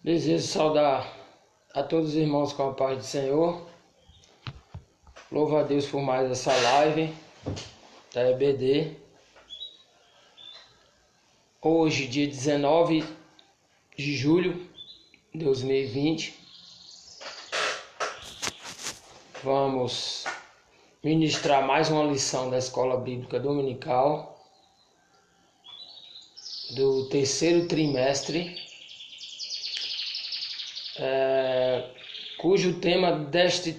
Desejo saudar a todos os irmãos com a paz do Senhor. Louvo a Deus por mais essa live da EBD. Hoje, dia 19 de julho de 2020, vamos ministrar mais uma lição da Escola Bíblica Dominical do terceiro trimestre, cujo tema desse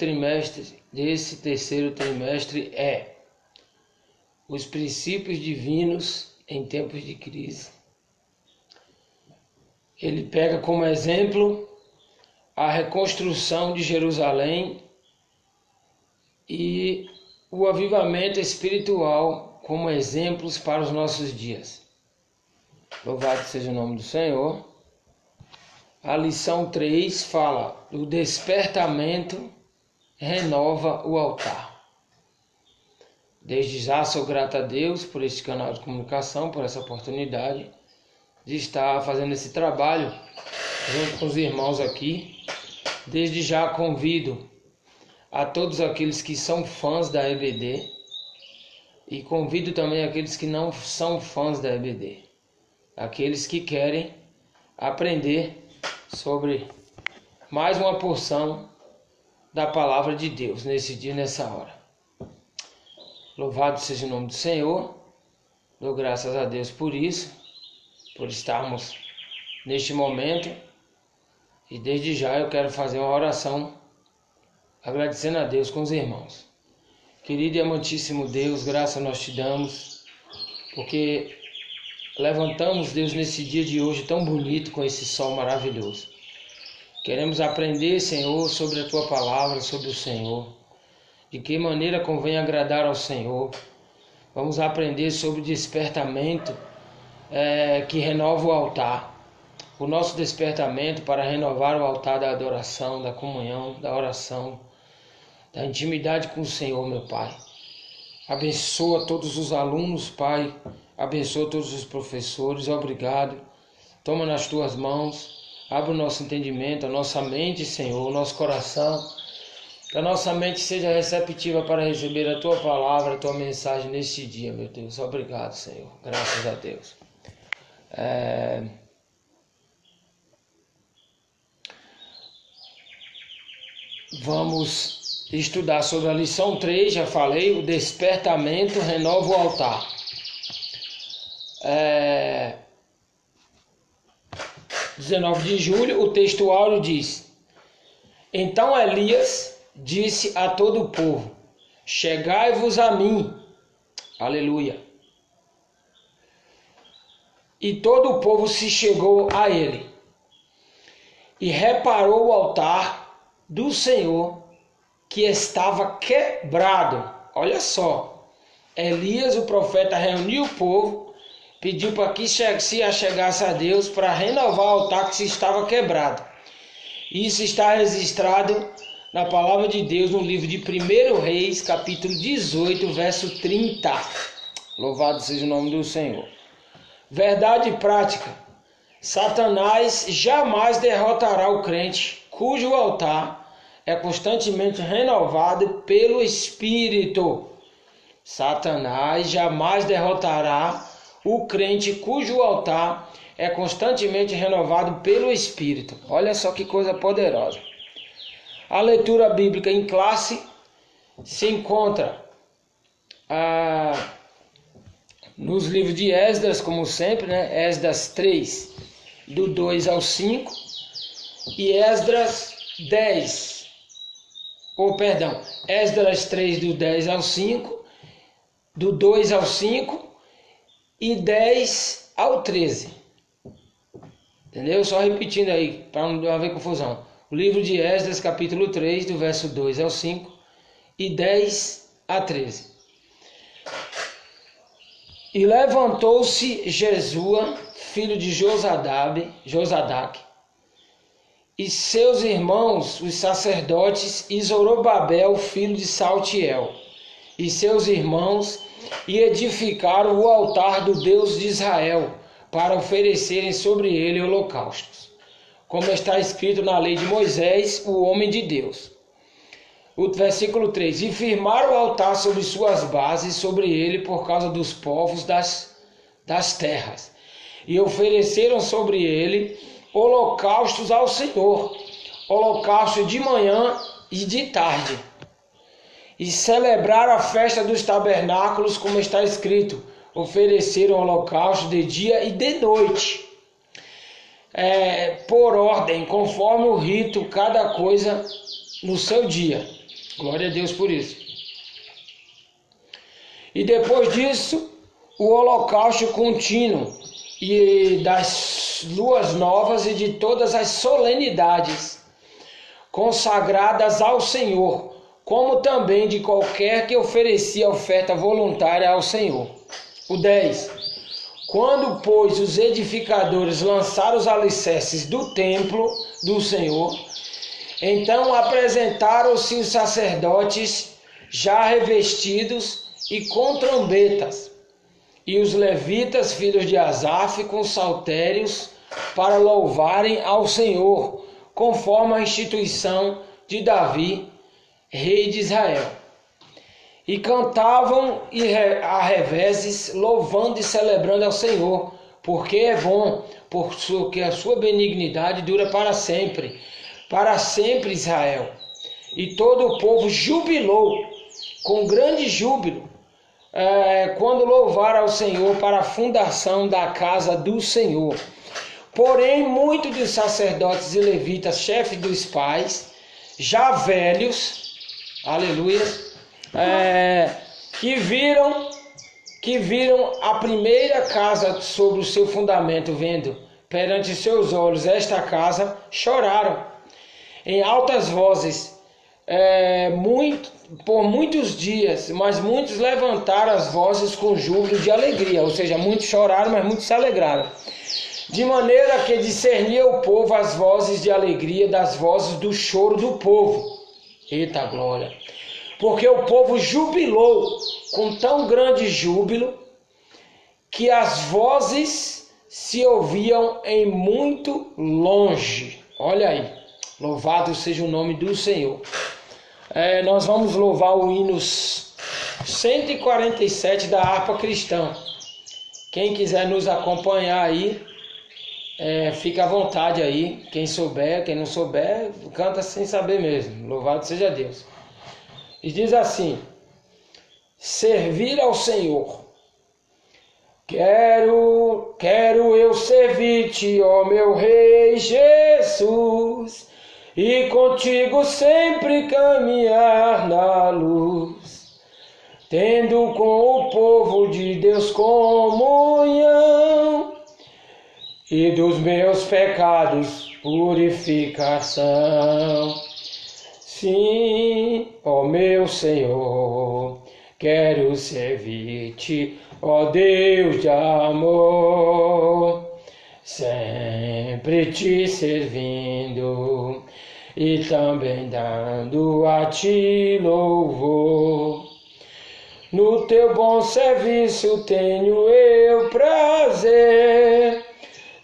terceiro trimestre é os princípios divinos em tempos de crise. Ele pega como exemplo a reconstrução de Jerusalém e o avivamento espiritual como exemplos para os nossos dias. Louvado seja o nome do Senhor. A lição 3 fala: o despertamento renova o altar. Desde já sou grato a Deus por este canal de comunicação, por essa oportunidade de estar fazendo esse trabalho junto com os irmãos aqui. Desde já convido a todos aqueles que são fãs da EBD e convido também aqueles que não são fãs da EBD, aqueles que querem aprender sobre mais uma porção da palavra de Deus nesse dia e nessa hora. Louvado seja o nome do Senhor. Dou graças a Deus por isso, por estarmos neste momento. E desde já eu quero fazer uma oração agradecendo a Deus com os irmãos. Querido e amantíssimo Deus, graça nós te damos, porque levantamos, Deus, nesse dia de hoje tão bonito, com esse sol maravilhoso. Queremos aprender, Senhor, sobre a Tua palavra, sobre o Senhor. De que maneira convém agradar ao Senhor. Vamos aprender sobre o despertamento que renova o altar. O nosso despertamento para renovar o altar da adoração, da comunhão, da oração, da intimidade com o Senhor, meu Pai. Abençoa todos os alunos, Pai. Abençoa todos os professores, obrigado. Toma nas tuas mãos, abre o nosso entendimento, a nossa mente, Senhor, o nosso coração. Que a nossa mente seja receptiva para receber a tua palavra, a tua mensagem neste dia, meu Deus. Obrigado, Senhor. Graças a Deus. Vamos estudar sobre a lição 3, já falei, o despertamento renova o altar. 19 de julho, o texto áureo diz: Então Elias disse a todo o povo: Chegai-vos a mim. Aleluia. E todo o povo se chegou a ele, e reparou o altar do Senhor, que estava quebrado. Olha só, Elias, o profeta, reuniu o povo, pediu para que se achegasse a Deus para renovar o altar que se estava quebrado. Isso está registrado na palavra de Deus no livro de 1 Reis, capítulo 18, verso 30. Louvado seja o nome do Senhor. Verdade prática: Satanás jamais derrotará o crente cujo altar é constantemente renovado pelo Espírito. Satanás jamais derrotará o crente cujo altar é constantemente renovado pelo Espírito. Olha só que coisa poderosa. A leitura bíblica em classe se encontra nos livros de Esdras, como sempre, né? Esdras 3, do 2 ao 5, e Esdras 3, do 10 ao 5, do 2 ao 5 e 10 ao 13. Entendeu? Só repetindo aí, para não haver confusão. O livro de Esdras, capítulo 3, do verso 2 ao 5 e 10 a 13. E levantou-se Jesua, filho de Josadaque, e seus irmãos, os sacerdotes, e Zorobabel, filho de Saltiel, e seus irmãos, e edificaram o altar do Deus de Israel, para oferecerem sobre ele holocaustos, como está escrito na lei de Moisés, o homem de Deus. O versículo 3: e firmaram o altar sobre suas bases, sobre ele, por causa dos povos das terras. E ofereceram sobre ele holocaustos ao Senhor, holocausto de manhã e de tarde. E celebraram a festa dos tabernáculos, como está escrito: ofereceram holocausto de dia e de noite, por ordem, conforme o rito, cada coisa no seu dia. Glória a Deus por isso. E depois disso, o holocausto contínuo, e das luas novas e de todas as solenidades consagradas ao Senhor, como também de qualquer que oferecia oferta voluntária ao Senhor. O 10. Quando, pois, os edificadores lançaram os alicerces do templo do Senhor, então apresentaram-se os sacerdotes já revestidos e com trombetas, e os levitas, filhos de Asaf, com saltérios, para louvarem ao Senhor, conforme a instituição de Davi, rei de Israel. E cantavam a reveses, louvando e celebrando ao Senhor, porque é bom, porque a sua benignidade dura para sempre Israel. E todo o povo jubilou com grande júbilo, quando louvaram ao Senhor para a fundação da casa do Senhor. Porém, muitos dos sacerdotes e levitas, chefes dos pais, já velhos, aleluia, que viram a primeira casa sobre o seu fundamento, vendo perante seus olhos esta casa, choraram em altas vozes, por muitos dias, mas muitos levantaram as vozes com júbilo de alegria, ou seja, muitos choraram, mas muitos se alegraram, de maneira que discernia o povo as vozes de alegria das vozes do choro do povo. Eita glória! Porque o povo jubilou com tão grande júbilo que as vozes se ouviam em muito longe. Olha aí, louvado seja o nome do Senhor. Nós vamos louvar o hino 147 da harpa cristã. Quem quiser nos acompanhar aí, fica à vontade aí. Quem souber, quem não souber, canta sem saber mesmo. Louvado seja Deus. E diz assim: servir ao Senhor. Quero eu servir-te, ó meu Rei Jesus, e contigo sempre caminhar na luz, tendo com o povo de Deus comunhão, e dos meus pecados purificação. Sim, ó meu Senhor, quero servir-te, ó Deus de amor, sempre te servindo e também dando a ti louvor. No teu bom serviço tenho eu prazer,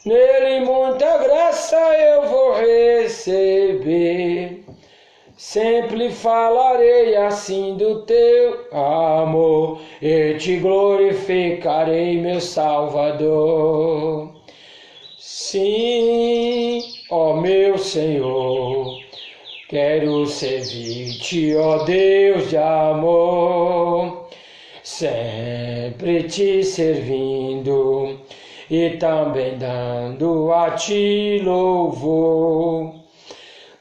nele muita graça eu vou receber. Sempre falarei assim do teu amor, e te glorificarei, meu Salvador. Sim, ó meu Senhor, quero servir-te, ó Deus de amor, sempre te servindo e também dando a ti louvor.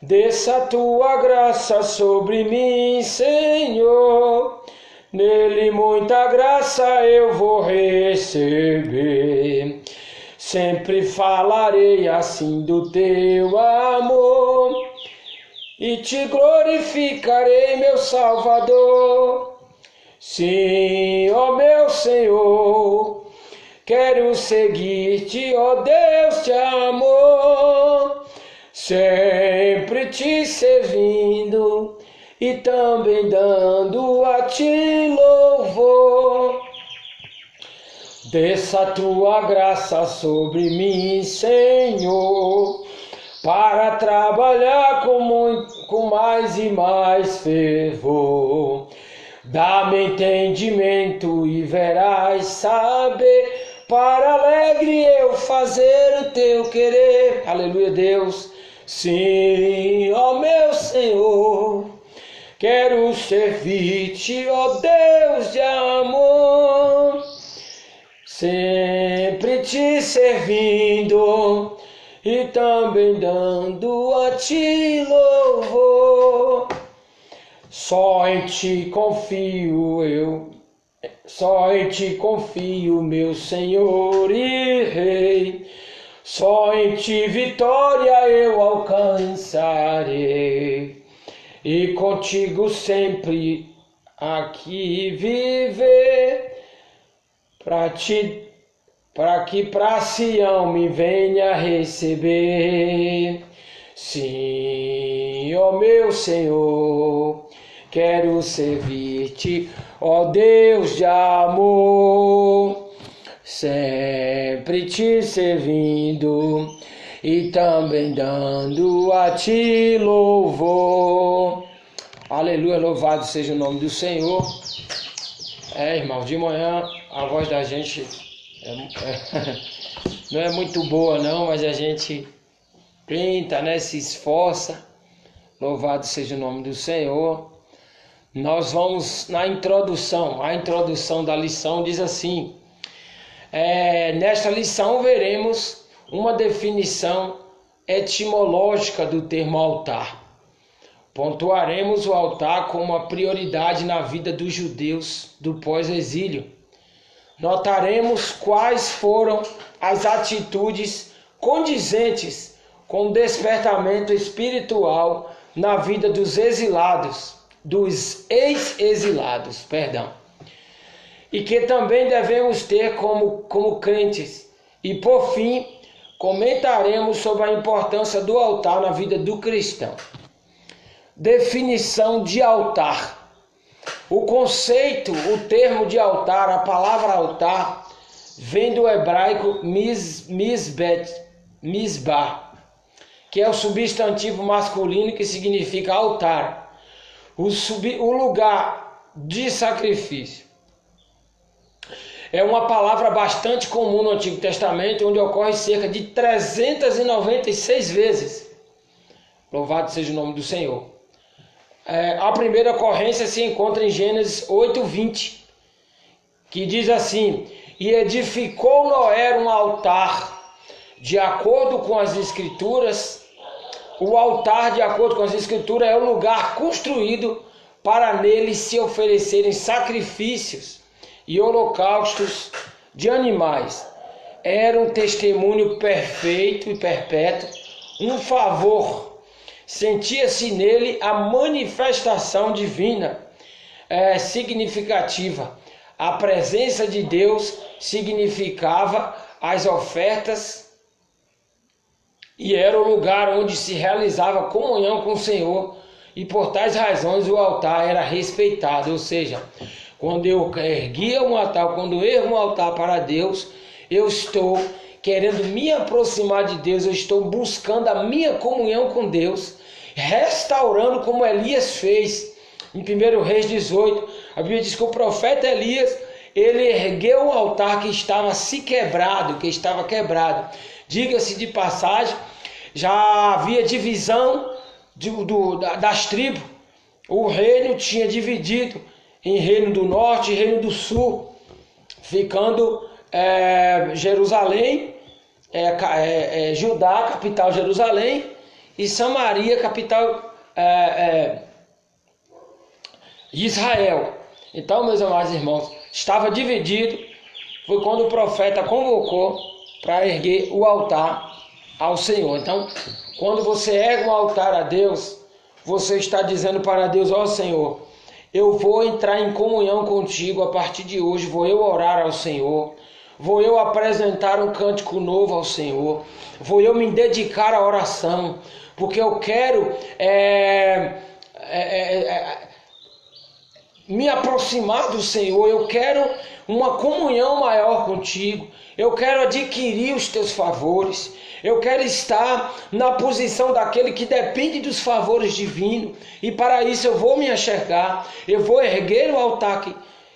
Desça a tua graça sobre mim, Senhor, nele muita graça eu vou receber. Sempre falarei assim do teu amor e te glorificarei, meu Salvador. Sim, ó meu Senhor, quero seguir-te, ó Deus de amor, sempre te servindo e também dando a ti louvor. Desça a tua graça sobre mim, Senhor, para trabalhar com mais e mais fervor. Dá-me entendimento e verás saber, para alegre eu fazer o teu querer. Aleluia, Deus. Sim, ó meu Senhor, quero servir-te, ó Deus de amor, sempre te servindo e também dando a ti louvor. Só em ti confio eu, só em ti confio, meu Senhor e Rei. Só em ti vitória eu alcançarei, e contigo sempre aqui viver, para que pra Sião me venha receber. Sim, ó meu Senhor, quero servir-te, ó Deus de amor, sempre te servindo e também dando a ti louvor. Aleluia, louvado seja o nome do Senhor. Irmão, de manhã a voz da gente não é muito boa não, mas a gente tenta, né, se esforça. Louvado seja o nome do Senhor. Nós vamos na introdução. A introdução da lição diz assim: nesta lição veremos uma definição etimológica do termo altar. Pontuaremos o altar como uma prioridade na vida dos judeus do pós-exílio. Notaremos quais foram as atitudes condizentes com o despertamento espiritual na vida dos ex-exilados, e que também devemos ter como crentes. E por fim, comentaremos sobre a importância do altar na vida do cristão. Definição de altar. O conceito, o termo de altar, a palavra altar, vem do hebraico misbah, que é o substantivo masculino que significa altar, o lugar de sacrifício. É uma palavra bastante comum no Antigo Testamento, onde ocorre cerca de 396 vezes. Louvado seja o nome do Senhor. A primeira ocorrência se encontra em Gênesis 8:20, que diz assim: e edificou Noé um altar. De acordo com as Escrituras, o altar, de acordo com as Escrituras, é o lugar construído para nele se oferecerem sacrifícios e holocaustos de animais. Era um testemunho perfeito e perpétuo, um favor. Sentia-se nele a manifestação divina significativa. A presença de Deus significava as ofertas e era o lugar onde se realizava comunhão com o Senhor, e por tais razões o altar era respeitado. Ou seja, quando eu erguia um altar, quando eu ergo um altar para Deus, eu estou querendo me aproximar de Deus, eu estou buscando a minha comunhão com Deus, restaurando como Elias fez em 1 Reis 18. A Bíblia diz que o profeta Elias, ele ergueu um altar que estava quebrado. Diga-se de passagem, já havia divisão das tribos. O reino tinha dividido em reino do norte e reino do sul, ficando Jerusalém, Judá, capital Jerusalém, e Samaria, capital Israel. Então, meus amados irmãos, estava dividido. Foi quando o profeta convocou para erguer o altar ao Senhor. Então, quando você ergue um altar a Deus, você está dizendo para Deus: ó Senhor, eu vou entrar em comunhão contigo a partir de hoje, vou eu orar ao Senhor, vou eu apresentar um cântico novo ao Senhor, vou eu me dedicar à oração, porque eu quero me aproximar do Senhor, eu quero uma comunhão maior contigo. Eu quero adquirir os teus favores. Eu quero estar na posição daquele que depende dos favores divinos. E para isso eu vou me enxergar. Eu vou erguer o altar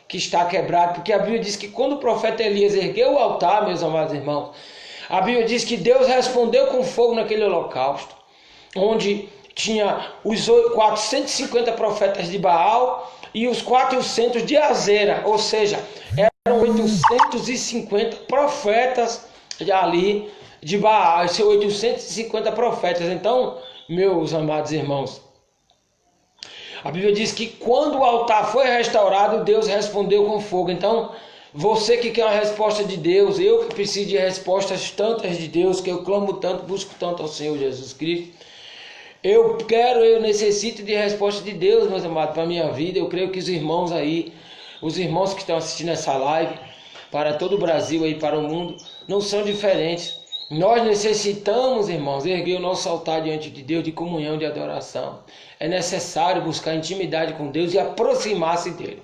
que está quebrado. Porque a Bíblia diz que quando o profeta Elias ergueu o altar, meus amados irmãos, a Bíblia diz que Deus respondeu com fogo naquele holocausto, onde tinha os 450 profetas de Baal e os 400 de Azera, ou seja, eram 850 profetas ali de Baal, esses 850 profetas. Então, meus amados irmãos, a Bíblia diz que quando o altar foi restaurado, Deus respondeu com fogo. Então, você que quer uma resposta de Deus, eu que preciso de respostas tantas de Deus, que eu clamo tanto, busco tanto ao Senhor Jesus Cristo, eu necessito de resposta de Deus, meus amados, para a minha vida. Eu creio que os irmãos aí, os irmãos que estão assistindo essa live, para todo o Brasil e para o mundo, não são diferentes. Nós necessitamos, irmãos, erguer o nosso altar diante de Deus, de comunhão, de adoração. É necessário buscar intimidade com Deus e aproximar-se dele.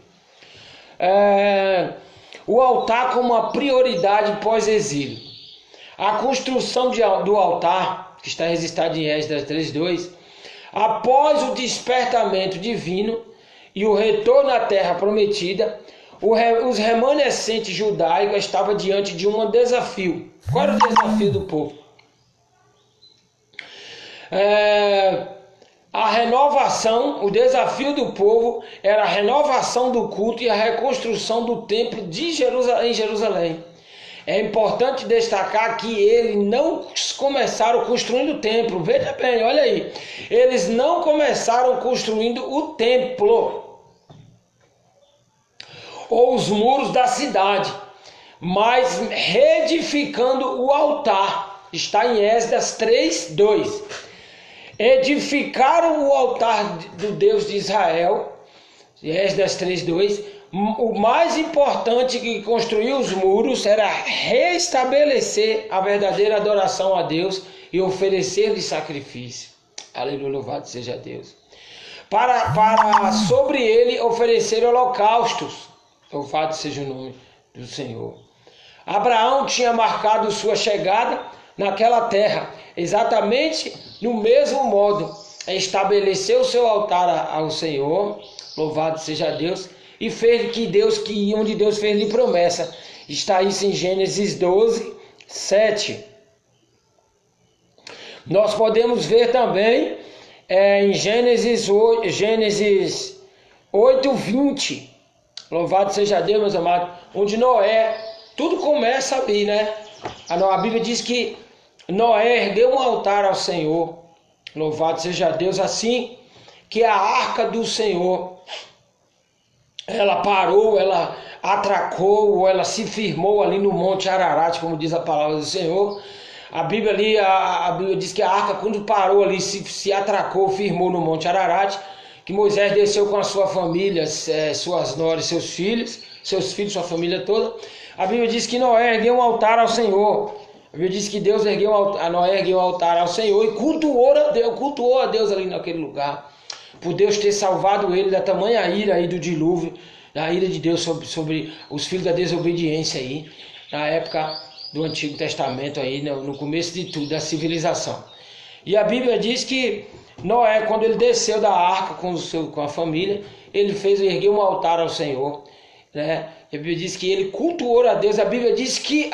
O altar como uma prioridade pós-exílio. A construção do altar, que está registrado em Esdras 3:2, após o despertamento divino e o retorno à terra prometida, os remanescentes judaicos estavam diante de um desafio. Qual era o desafio do povo? A renovação, o desafio do povo era a renovação do culto e a reconstrução do templo em Jerusalém. É importante destacar que eles não começaram construindo o templo. Veja bem, olha aí. Eles não começaram construindo o templo ou os muros da cidade, mas reedificando o altar. Está em Esdras 3:2. Edificaram o altar do Deus de Israel, Esdras 3:2. O mais importante que construir os muros era restabelecer a verdadeira adoração a Deus e oferecer-lhe sacrifício. Aleluia, louvado seja Deus. Para sobre ele oferecer holocaustos. Louvado seja o nome do Senhor. Abraão tinha marcado sua chegada naquela terra, exatamente no mesmo modo. Estabeleceu o seu altar ao Senhor, louvado seja Deus, e fez onde Deus fez-lhe promessa. Está isso em Gênesis 12:7. Nós podemos ver também em Gênesis 8:20. Louvado seja Deus, meus amados, onde Noé, tudo começa ali, né? A Bíblia diz que Noé ergueu um altar ao Senhor. Louvado seja Deus, assim que a arca do Senhor, ela parou, ela atracou, ela se firmou ali no Monte Ararat, como diz a palavra do Senhor. A Bíblia diz que a arca, quando parou ali, se atracou, firmou no Monte Ararat, que Moisés desceu com a sua família, suas noras, seus filhos, sua família toda. A Bíblia diz que Noé ergueu um altar ao Senhor. A Bíblia diz que Noé ergueu um altar ao Senhor e cultuou a Deus ali naquele lugar, por Deus ter salvado ele da tamanha ira aí do dilúvio, da ira de Deus sobre os filhos da desobediência aí, na época do Antigo Testamento aí, no começo de tudo, da civilização. E a Bíblia diz que Noé, quando ele desceu da arca com a família, ele ergueu um altar ao Senhor, né? A Bíblia diz que ele cultuou a Deus. A Bíblia diz que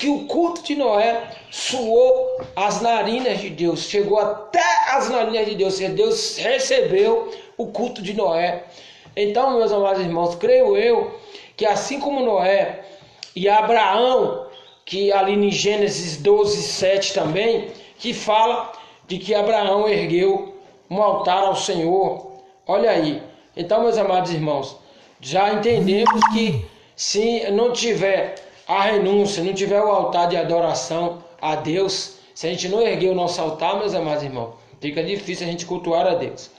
o culto de Noé suou as narinas de Deus, chegou até as narinas de Deus. Deus recebeu o culto de Noé. Então, meus amados irmãos, creio eu que assim como Noé e Abraão, que ali em Gênesis 12:7 também, que fala de que Abraão ergueu um altar ao Senhor. Olha aí. Então, meus amados irmãos, já entendemos que se não tiver a renúncia, não tiver o altar de adoração a Deus, se a gente não erguer o nosso altar, meus amados irmãos, fica difícil a gente cultuar a Deus,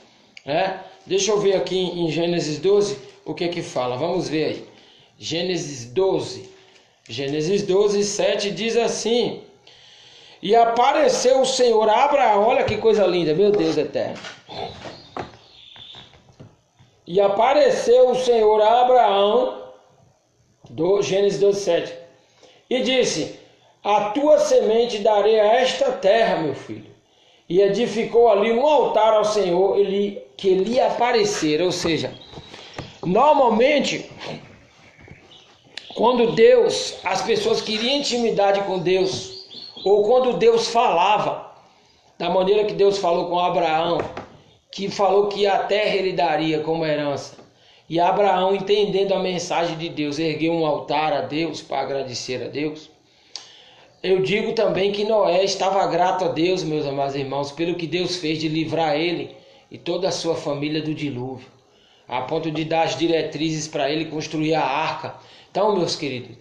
né? Deixa eu ver aqui em Gênesis 12 o que fala. Vamos ver aí. Gênesis 12:7 diz assim: e apareceu o Senhor a Abraão. Olha que coisa linda, meu Deus eterno. E apareceu o Senhor a Abraão Gênesis 12, 7. E disse: a tua semente darei a esta terra, meu filho. E edificou ali um altar ao Senhor que lhe aparecera. Ou seja, normalmente, quando as pessoas queriam intimidade com Deus, ou quando Deus falava, da maneira que Deus falou com Abraão, que falou que a terra ele daria como herança, e Abraão, entendendo a mensagem de Deus, ergueu um altar a Deus para agradecer a Deus. Eu digo também que Noé estava grato a Deus, meus amados irmãos, pelo que Deus fez de livrar ele e toda a sua família do dilúvio, a ponto de dar as diretrizes para ele construir a arca. Então, meus queridos,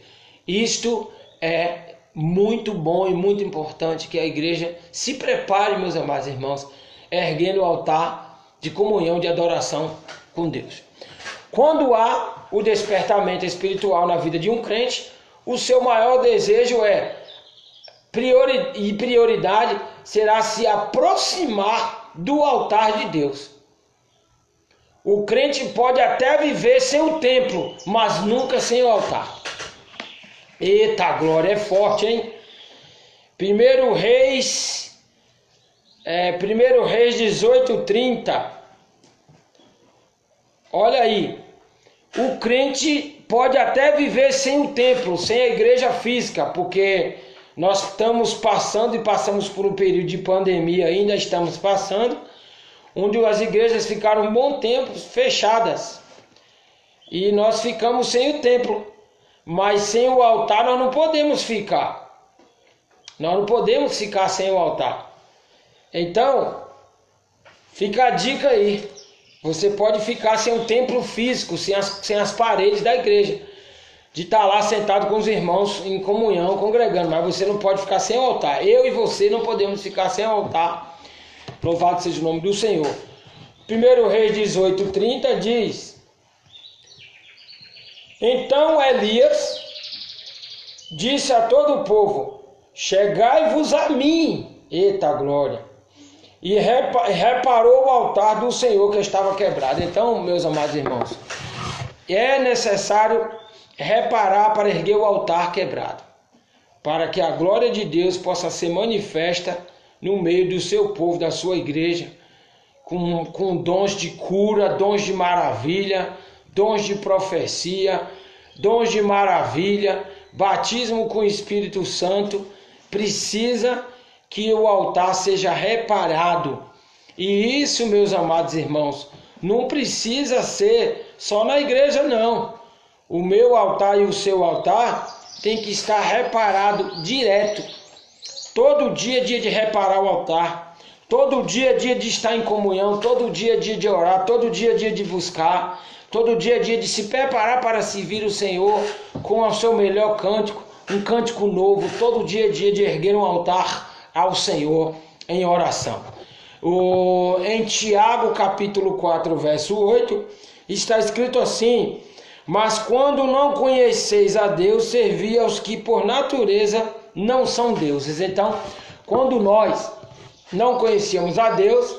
isto é muito bom e muito importante que a igreja se prepare, meus amados irmãos, erguendo o altar de comunhão, de adoração com Deus. Quando há o despertamento espiritual na vida de um crente, o seu maior desejo prioridade será se aproximar do altar de Deus. O crente pode até viver sem o templo, mas nunca sem o altar. Eita, glória, é forte, hein? 1 Reis 18:30. Olha aí. O crente pode até viver sem o templo, sem a igreja física, porque nós estamos passando e passamos por um período de pandemia, ainda estamos passando, onde as igrejas ficaram um bom tempo fechadas. E nós ficamos sem o templo, mas sem o altar nós não podemos ficar. Nós não podemos ficar sem o altar. Então, fica a dica aí. Você pode ficar sem um templo físico, sem as paredes da igreja, de estar lá sentado com os irmãos em comunhão, congregando, mas você não pode ficar sem o altar. Eu e você não podemos ficar sem o altar. Louvado seja o nome do Senhor. 1 Reis 18:30 diz: então Elias disse a todo o povo: chegai-vos a mim. Eita glória! E reparou o altar do Senhor que estava quebrado. Então, meus amados irmãos, é necessário reparar para erguer o altar quebrado, para que a glória de Deus possa ser manifesta no meio do seu povo, da sua igreja, com dons de cura, dons de maravilha, dons de profecia, dons de maravilha, batismo com o Espírito Santo. Precisa que o altar seja reparado. E isso, meus amados irmãos, não precisa ser só na igreja, não. O meu altar e o seu altar tem que estar reparado direto. Todo dia é dia de reparar o altar. Todo dia é dia de estar em comunhão. Todo dia é dia de orar. Todo dia é dia de buscar. Todo dia é dia de se preparar para servir o Senhor com o seu melhor cântico. Um cântico novo. Todo dia é dia de erguer um altar ao Senhor em oração. Em Tiago capítulo 4, verso 8, está escrito assim: mas quando não conheceis a Deus, servi aos que por natureza não são deuses. Então, quando nós não conhecíamos a Deus,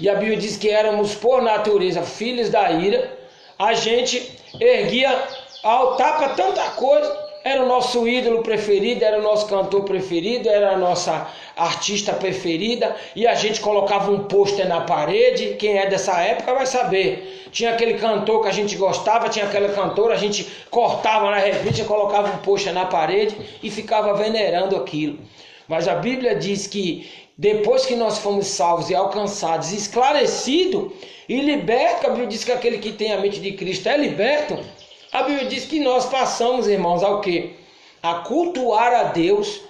e a Bíblia diz que éramos por natureza filhos da ira, a gente erguia altar para tanta coisa. Era o nosso ídolo preferido, era o nosso cantor preferido, era a nossa artista preferida, e a gente colocava um pôster na parede. Quem é dessa época vai saber. Tinha aquele cantor que a gente gostava, tinha aquela cantora, a gente cortava na revista, colocava um pôster na parede e ficava venerando aquilo. Mas a Bíblia diz que depois que nós fomos salvos e alcançados, esclarecidos e libertos, a Bíblia diz que aquele que tem a mente de Cristo é liberto. A Bíblia diz que nós passamos, irmãos, ao quê? A cultuar a Deus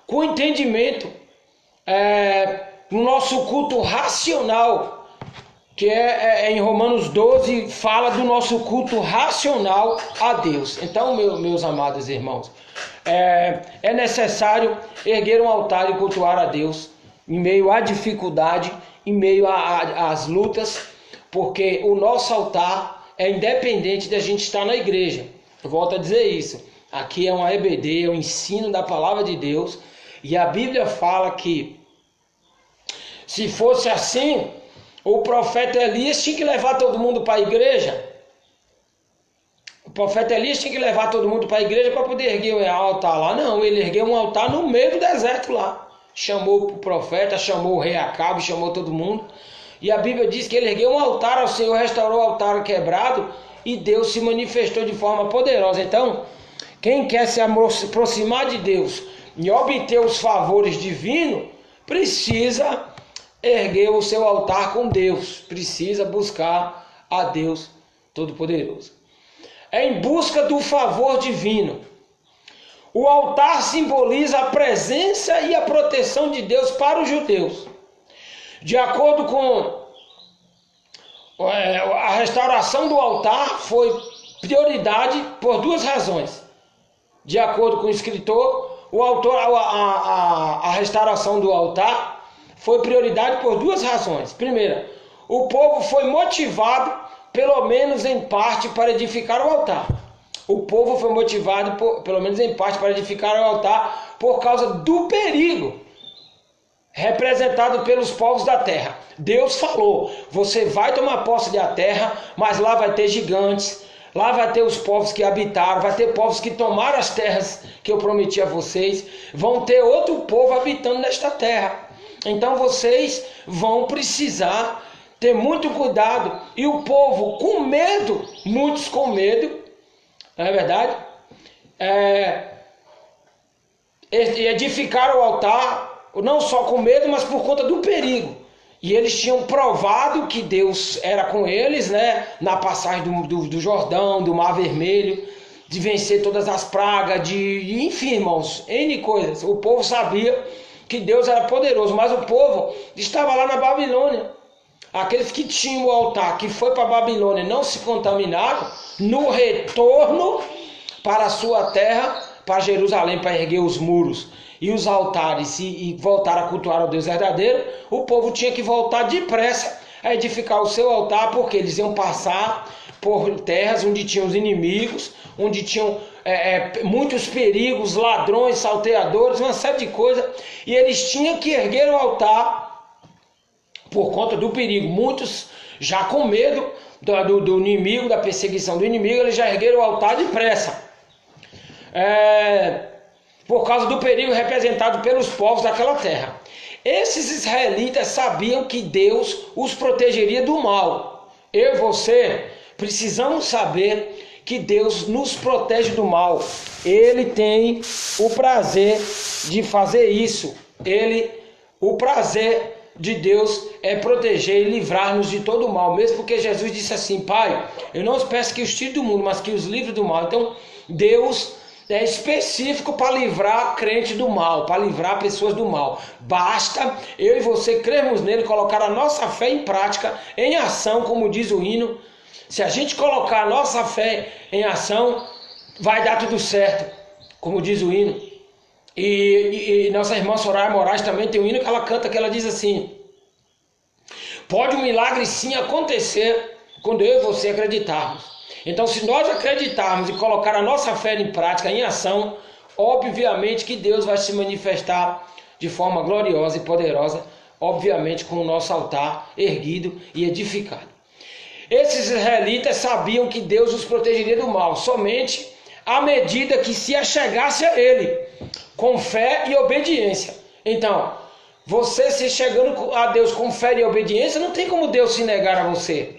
com entendimento, no nosso culto racional, que em Romanos 12 fala do nosso culto racional a Deus. Então, meus amados irmãos, é necessário erguer um altar e cultuar a Deus em meio à dificuldade, em meio às lutas, porque o nosso altar é independente de a gente estar na igreja. Eu volto a dizer isso. Aqui é uma EBD, é o ensino da palavra de Deus. E a Bíblia fala que se fosse assim, o profeta Elias tinha que levar todo mundo para a igreja. profeta Elias tinha que levar todo mundo para a igreja para poder erguer o altar lá. Não, ele ergueu um altar no meio do deserto lá. Chamou o profeta, chamou o rei Acabe, chamou todo mundo. E a Bíblia diz que ele ergueu um altar ao Senhor, restaurou o altar quebrado e Deus se manifestou de forma poderosa. Então, quem quer se aproximar de Deus e obter os favores divinos, precisa erguer o seu altar com Deus, precisa buscar a Deus Todo-Poderoso. É em busca do favor divino. O altar simboliza a presença e a proteção de Deus para os judeus. De acordo com a restauração do altar foi prioridade por duas razões. De acordo com o escritor, a restauração do altar foi prioridade por duas razões. Primeira, o povo foi motivado, pelo menos em parte, para edificar o altar. O povo foi motivado, pelo menos em parte, para edificar o altar por causa do perigo representado pelos povos da terra. Deus falou, você vai tomar posse da terra, mas lá vai ter gigantes, lá vai ter os povos que habitaram, vai ter povos que tomaram as terras que eu prometi a vocês, vão ter outro povo habitando nesta terra. Então vocês vão precisar ter muito cuidado. E o povo com medo, muitos com medo, não é verdade? Edificaram o altar, não só com medo, mas por conta do perigo. E eles tinham provado que Deus era com eles, né? Na passagem do Jordão, do Mar Vermelho, de vencer todas as pragas, enfim, irmãos, N coisas. O povo sabia que Deus era poderoso, mas o povo estava lá na Babilônia. Aqueles que tinham o altar, que foi para a Babilônia, não se contaminaram, no retorno para a sua terra, para Jerusalém, para erguer os muros e os altares e voltar a cultuar ao Deus verdadeiro, o povo tinha que voltar depressa a edificar o seu altar, porque eles iam passar por terras onde tinham os inimigos, onde tinham muitos perigos, ladrões, salteadores, uma série de coisas, e eles tinham que erguer o altar por conta do perigo. Muitos já com medo do inimigo, da perseguição do inimigo, eles já ergueram o altar depressa. Por causa do perigo representado pelos povos daquela terra. Esses israelitas sabiam que Deus os protegeria do mal. Eu e você precisamos saber que Deus nos protege do mal. Ele tem o prazer de fazer isso. O prazer de Deus é proteger e livrar-nos de todo o mal. Mesmo porque Jesus disse assim: Pai, eu não os peço que os tire do mundo, mas que os livre do mal. Então Deus é específico para livrar crente do mal, para livrar pessoas do mal. Basta eu e você crermos nele, colocar a nossa fé em prática, em ação, como diz o hino. Se a gente colocar a nossa fé em ação, vai dar tudo certo, como diz o hino. E nossa irmã Soraya Moraes também tem um hino que ela canta, que ela diz assim: pode um milagre sim acontecer quando eu e você acreditarmos. Então, se nós acreditarmos e colocar a nossa fé em prática, em ação, obviamente que Deus vai se manifestar de forma gloriosa e poderosa, obviamente com o nosso altar erguido e edificado. Esses israelitas sabiam que Deus os protegeria do mal, somente à medida que se achegasse a Ele, com fé e obediência. Então, você se chegando a Deus com fé e obediência, não tem como Deus se negar a você.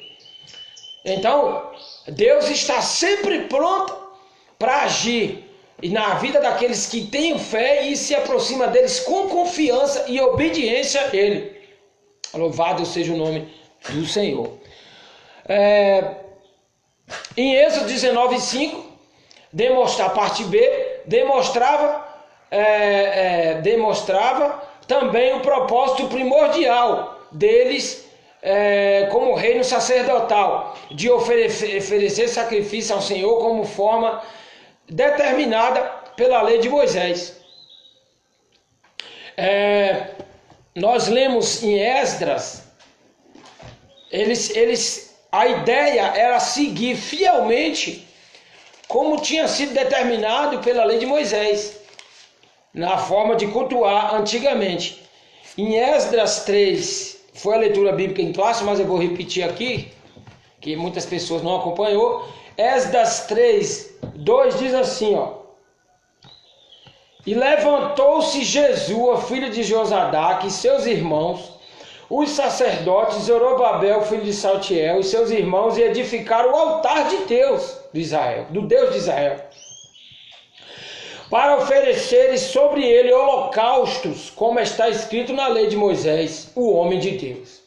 Então, Deus está sempre pronto para agir na vida daqueles que têm fé e se aproxima deles com confiança e obediência a Ele. Louvado seja o nome do Senhor. Em Êxodo 19:5, a parte B, demonstrava também o propósito primordial deles como reino sacerdotal, de oferecer sacrifício ao Senhor como forma determinada pela lei de Moisés. Nós lemos em Esdras, a ideia era seguir fielmente como tinha sido determinado pela lei de Moisés, na forma de cultuar antigamente. Em Esdras 3, foi a leitura bíblica em classe, mas eu vou repetir aqui, que muitas pessoas não acompanhou. Esdras 3:2 diz assim, ó. E levantou-se Jesua, filho de Josadaque, e seus irmãos, os sacerdotes, Zorobabel, filho de Saltiel, e seus irmãos, e edificaram o altar de Deus de Israel, do Deus de Israel, para oferecerem sobre ele holocaustos, como está escrito na lei de Moisés, o homem de Deus.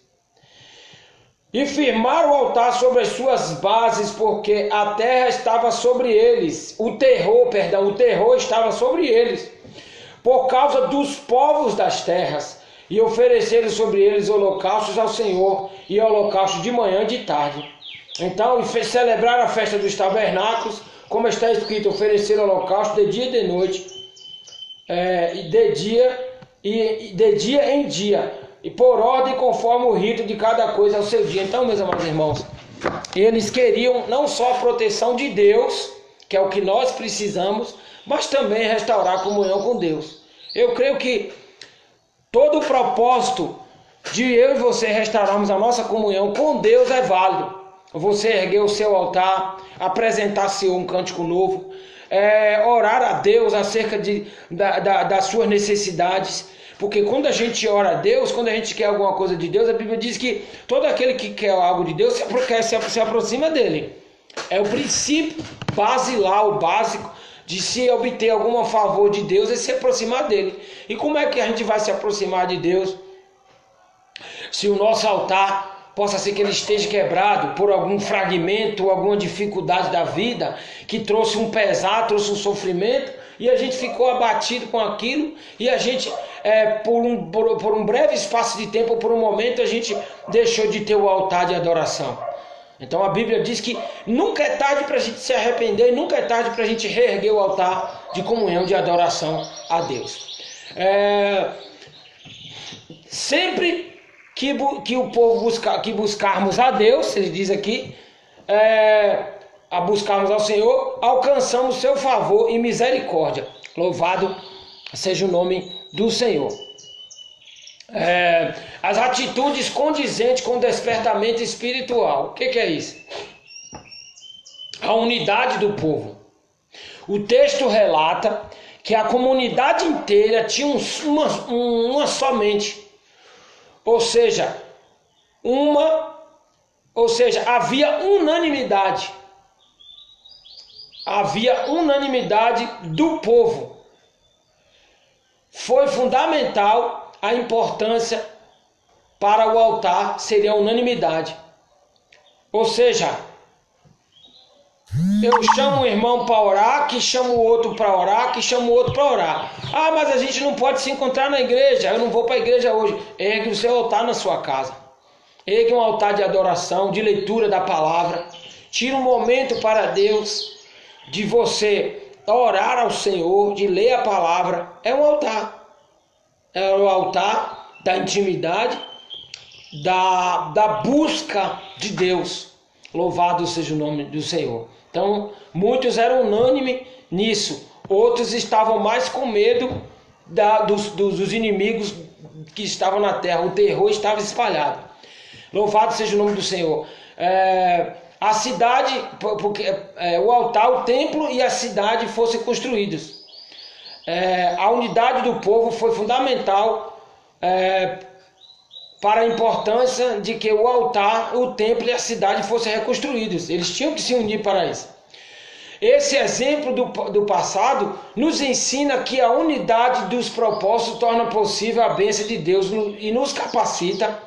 E firmaram o altar sobre as suas bases, porque a terra estava sobre eles, o terror estava sobre eles, por causa dos povos das terras, e ofereceram sobre eles holocaustos ao Senhor, e holocausto de manhã e de tarde. Então, celebraram a festa dos tabernáculos, como está escrito, oferecer holocausto de dia e de noite, de dia em dia, e por ordem conforme o rito de cada coisa ao seu dia. Então, meus amados irmãos, eles queriam não só a proteção de Deus, que é o que nós precisamos, mas também restaurar a comunhão com Deus. Eu creio que todo o propósito de eu e você restaurarmos a nossa comunhão com Deus é válido. Você erguer o seu altar, apresentar-se um cântico novo, orar a Deus acerca das suas necessidades. Porque quando a gente ora a Deus, quando a gente quer alguma coisa de Deus, a Bíblia diz que todo aquele que quer algo de Deus se aproxima dele. É o princípio basilar, o básico de se obter algum favor de Deus, é se aproximar dele. E como é que a gente vai se aproximar de Deus se o nosso altar possa ser que ele esteja quebrado por algum fragmento, alguma dificuldade da vida, que trouxe um pesar, trouxe um sofrimento, e a gente ficou abatido com aquilo, e a gente, por um breve espaço de tempo, por um momento, a gente deixou de ter o altar de adoração. Então a Bíblia diz que nunca é tarde para a gente se arrepender, nunca é tarde para a gente reerguer o altar de comunhão, de adoração a Deus. Sempre que o povo buscarmos a Deus, ele diz aqui, a buscarmos ao Senhor, alcançamos seu favor e misericórdia. Louvado seja o nome do Senhor. As atitudes condizentes com o despertamento espiritual. O que é isso? A unidade do povo. O texto relata que a comunidade inteira tinha uma só mente. Ou seja, havia unanimidade. Havia unanimidade do povo. Foi fundamental a importância para o altar, seria a unanimidade. Ou seja, eu chamo um irmão para orar, que chamo o outro para orar, que chamo o outro para orar. Ah, mas a gente não pode se encontrar na igreja, eu não vou para a igreja hoje. Ergue o seu altar na sua casa. Ergue um altar de adoração, de leitura da palavra. Tira um momento para Deus, de você orar ao Senhor, de ler a palavra. É um altar. É o altar da intimidade, da busca de Deus. Louvado seja o nome do Senhor. Então, muitos eram unânimes nisso. Outros estavam mais com medo dos inimigos que estavam na terra. O terror estava espalhado. Louvado seja o nome do Senhor. A cidade, porque o altar, o templo e a cidade fossem construídos. A unidade do povo foi fundamental para a importância de que o altar, o templo e a cidade fossem reconstruídos. Eles tinham que se unir para isso. Esse exemplo do passado nos ensina que a unidade dos propósitos torna possível a bênção de Deus e nos capacita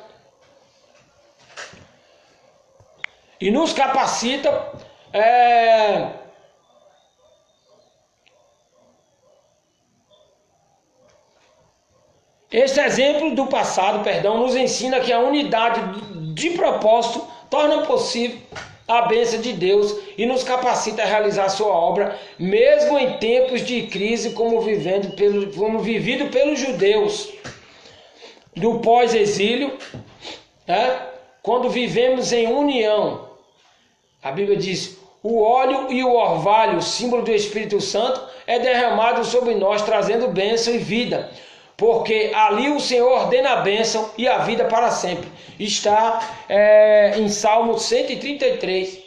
Este exemplo do passado, nos ensina que a unidade de propósito torna possível a bênção de Deus e nos capacita a realizar sua obra, mesmo em tempos de crise como vivido pelos judeus do pós-exílio, quando vivemos em união. A Bíblia diz: o óleo e o orvalho, símbolo do Espírito Santo, é derramado sobre nós, trazendo bênção e vida. Porque ali o Senhor ordena a bênção e a vida para sempre. Está em Salmo 133.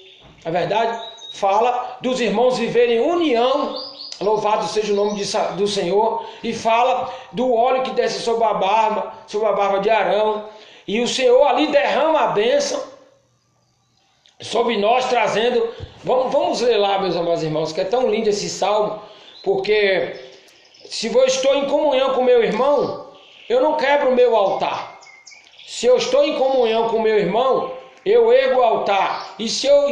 Na verdade, fala dos irmãos viverem em união, louvado seja o nome do Senhor, e fala do óleo que desce sobre a barba de Arão, e o Senhor ali derrama a bênção sobre nós, trazendo, vamos ler lá, meus amados irmãos, que é tão lindo esse salmo, porque se eu estou em comunhão com meu irmão, eu não quebro o meu altar. Se eu estou em comunhão com meu irmão, eu ergo o altar. E se eu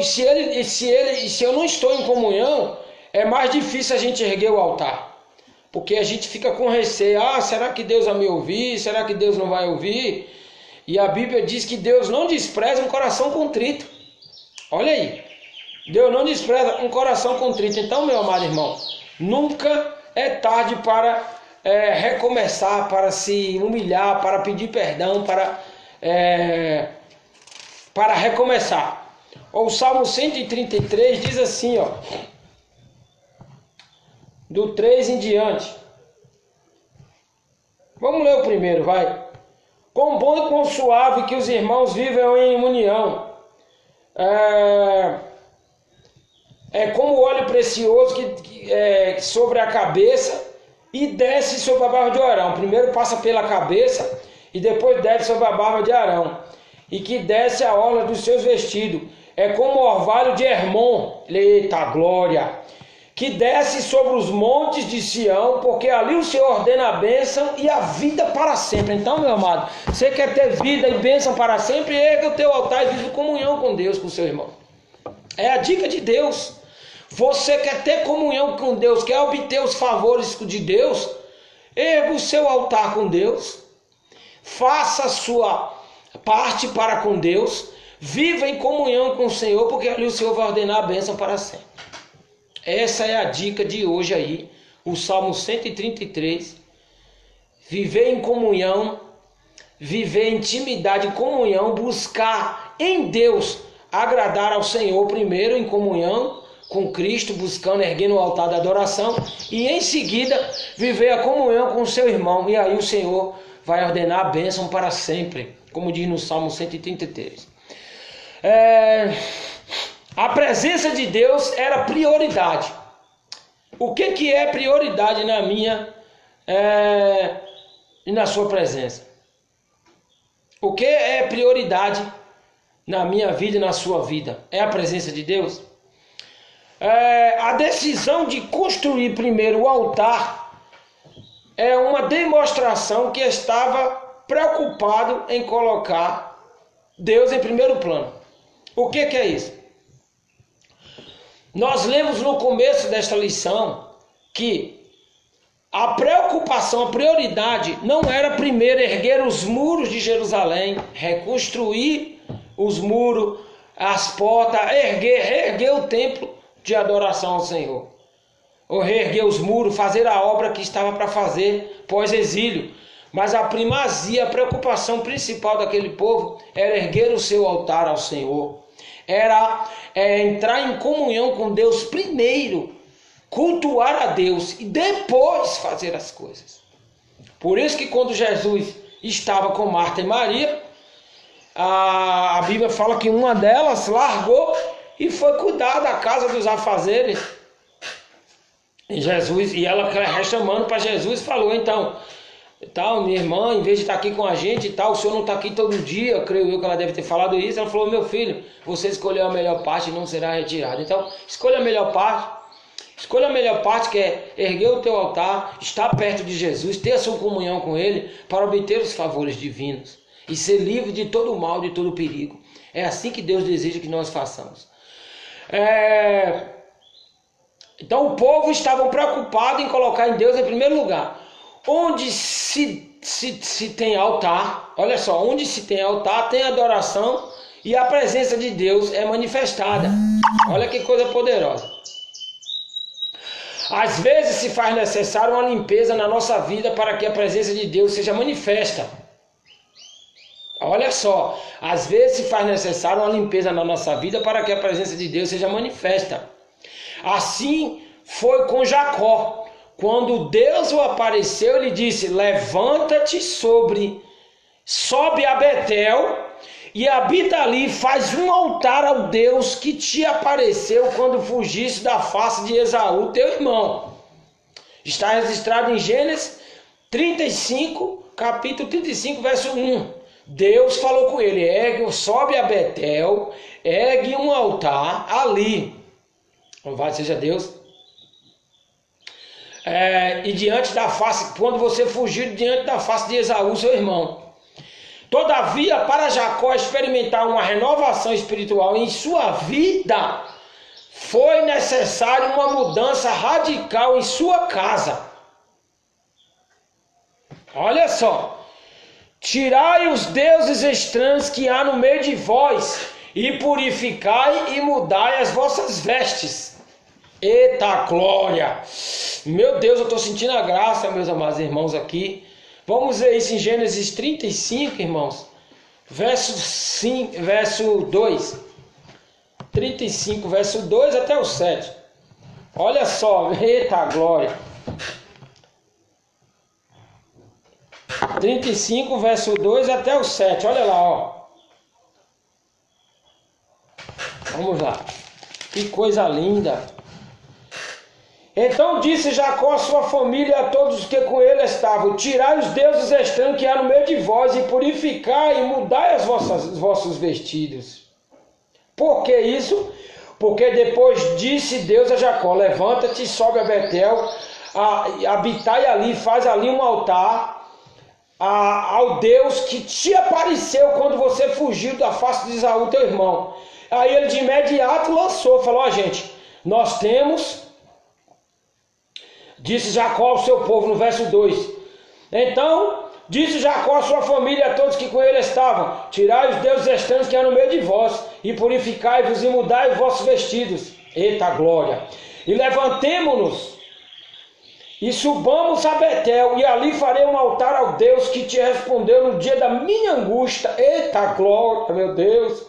não estou em comunhão, é mais difícil a gente erguer o altar. Porque a gente fica com receio. Será que Deus vai me ouvir? Será que Deus não vai ouvir? E a Bíblia diz que Deus não despreza um coração contrito. Olha aí. Deus não despreza um coração contrito. Então, meu amado irmão, nunca é tarde para recomeçar, para se humilhar, para pedir perdão, para recomeçar. O Salmo 133 diz assim, do 3 em diante. Vamos ler o primeiro, vai. Quão bom e quão suave que os irmãos vivam em união. É como óleo precioso que sobre a cabeça e desce sobre a barba de Arão. Primeiro passa pela cabeça e depois desce sobre a barba de Arão. E que desce a orla dos seus vestidos. É como o orvalho de Hermon. Eita glória! Que desce sobre os montes de Sião, porque ali o Senhor ordena a bênção e a vida para sempre. Então, meu amado, você quer ter vida e bênção para sempre? Erga o teu altar e vive comunhão com Deus, com o seu irmão. É a dica de Deus. Você quer ter comunhão com Deus, quer obter os favores de Deus? Erga o seu altar com Deus. Faça a sua parte para com Deus. Viva em comunhão com o Senhor, porque ali o Senhor vai ordenar a bênção para sempre. Essa é a dica de hoje aí, o Salmo 133, viver em comunhão, viver em intimidade, comunhão, buscar em Deus agradar ao Senhor primeiro em comunhão com Cristo, buscando, erguendo o altar da adoração, e em seguida viver a comunhão com o seu irmão, e aí o Senhor vai ordenar a bênção para sempre, como diz no Salmo 133. A presença de Deus era prioridade. O que é prioridade na minha e na sua presença? O que é prioridade na minha vida e na sua vida? É a presença de Deus? A decisão de construir primeiro o altar é uma demonstração que estava preocupado em colocar Deus em primeiro plano. O que é isso? Nós lemos no começo desta lição que a preocupação, a prioridade não era primeiro erguer os muros de Jerusalém, reconstruir os muros, as portas, reerguer o templo de adoração ao Senhor. Ou reerguer os muros, fazer a obra que estava para fazer pós-exílio. Mas a primazia, a preocupação principal daquele povo era erguer o seu altar ao Senhor. Era entrar em comunhão com Deus primeiro, cultuar a Deus e depois fazer as coisas. Por isso que quando Jesus estava com Marta e Maria, a Bíblia fala que uma delas largou e foi cuidar da casa dos afazeres. E ela chamando para Jesus falou, então, minha irmã, em vez de estar aqui com a gente o senhor não está aqui todo dia, creio eu que ela deve ter falado isso. Ela falou, meu filho, você escolheu a melhor parte e não será retirado. Então, escolha a melhor parte que é erguer o teu altar, estar perto de Jesus, ter a sua comunhão com Ele, para obter os favores divinos e ser livre de todo o mal, de todo o perigo. É assim que Deus deseja que nós façamos. Então, o povo estava preocupado em colocar em Deus em primeiro lugar. Onde se tem altar, olha só, onde se tem altar, tem adoração e a presença de Deus é manifestada. Olha que coisa poderosa. Às vezes se faz necessário uma limpeza na nossa vida para que a presença de Deus seja manifesta. Olha só, às vezes se faz necessário uma limpeza na nossa vida para que a presença de Deus seja manifesta. Assim foi com Jacó. Quando Deus o apareceu, ele disse, levanta-te, sobe a Betel e habita ali, faz um altar ao Deus que te apareceu quando fugiste da face de Esaú, teu irmão. Está registrado em Gênesis 35, capítulo 35, verso 1. Deus falou com ele: sobe a Betel, ergue um altar ali. Louvado seja Deus. E diante da face, quando você fugir diante da face de Esaú, seu irmão. Todavia, para Jacó experimentar uma renovação espiritual em sua vida, foi necessário uma mudança radical em sua casa. Olha só. Tirai os deuses estranhos que há no meio de vós, e purificai e mudai as vossas vestes. Eita glória! Meu Deus, eu estou sentindo a graça, meus amados irmãos, aqui. Vamos ver isso em Gênesis 35, irmãos. Verso 2. 35, verso 2 até o 7. Olha só, eita glória! 35, verso 2 até o 7. Olha lá, ó. Vamos lá. Que coisa linda. Então disse Jacó à sua família e a todos os que com ele estavam: tirai os deuses estranhos que há no meio de vós, e purificai e mudai os vossos vestidos. Por que isso? Porque depois disse Deus a Jacó: levanta-te, sobe a Betel, habitai ali, faz ali um altar ao Deus que te apareceu quando você fugiu da face de Esaú, teu irmão. Aí ele de imediato falou: gente, nós temos, disse Jacó ao seu povo no verso 2. Então disse Jacó à sua família e a todos que com ele estavam: tirai os deuses estranhos que há no meio de vós, e purificai-vos e mudai os vossos vestidos. Eita glória! E levantemo-nos e subamos a Betel, e ali farei um altar ao Deus que te respondeu no dia da minha angústia. Eita glória, meu Deus!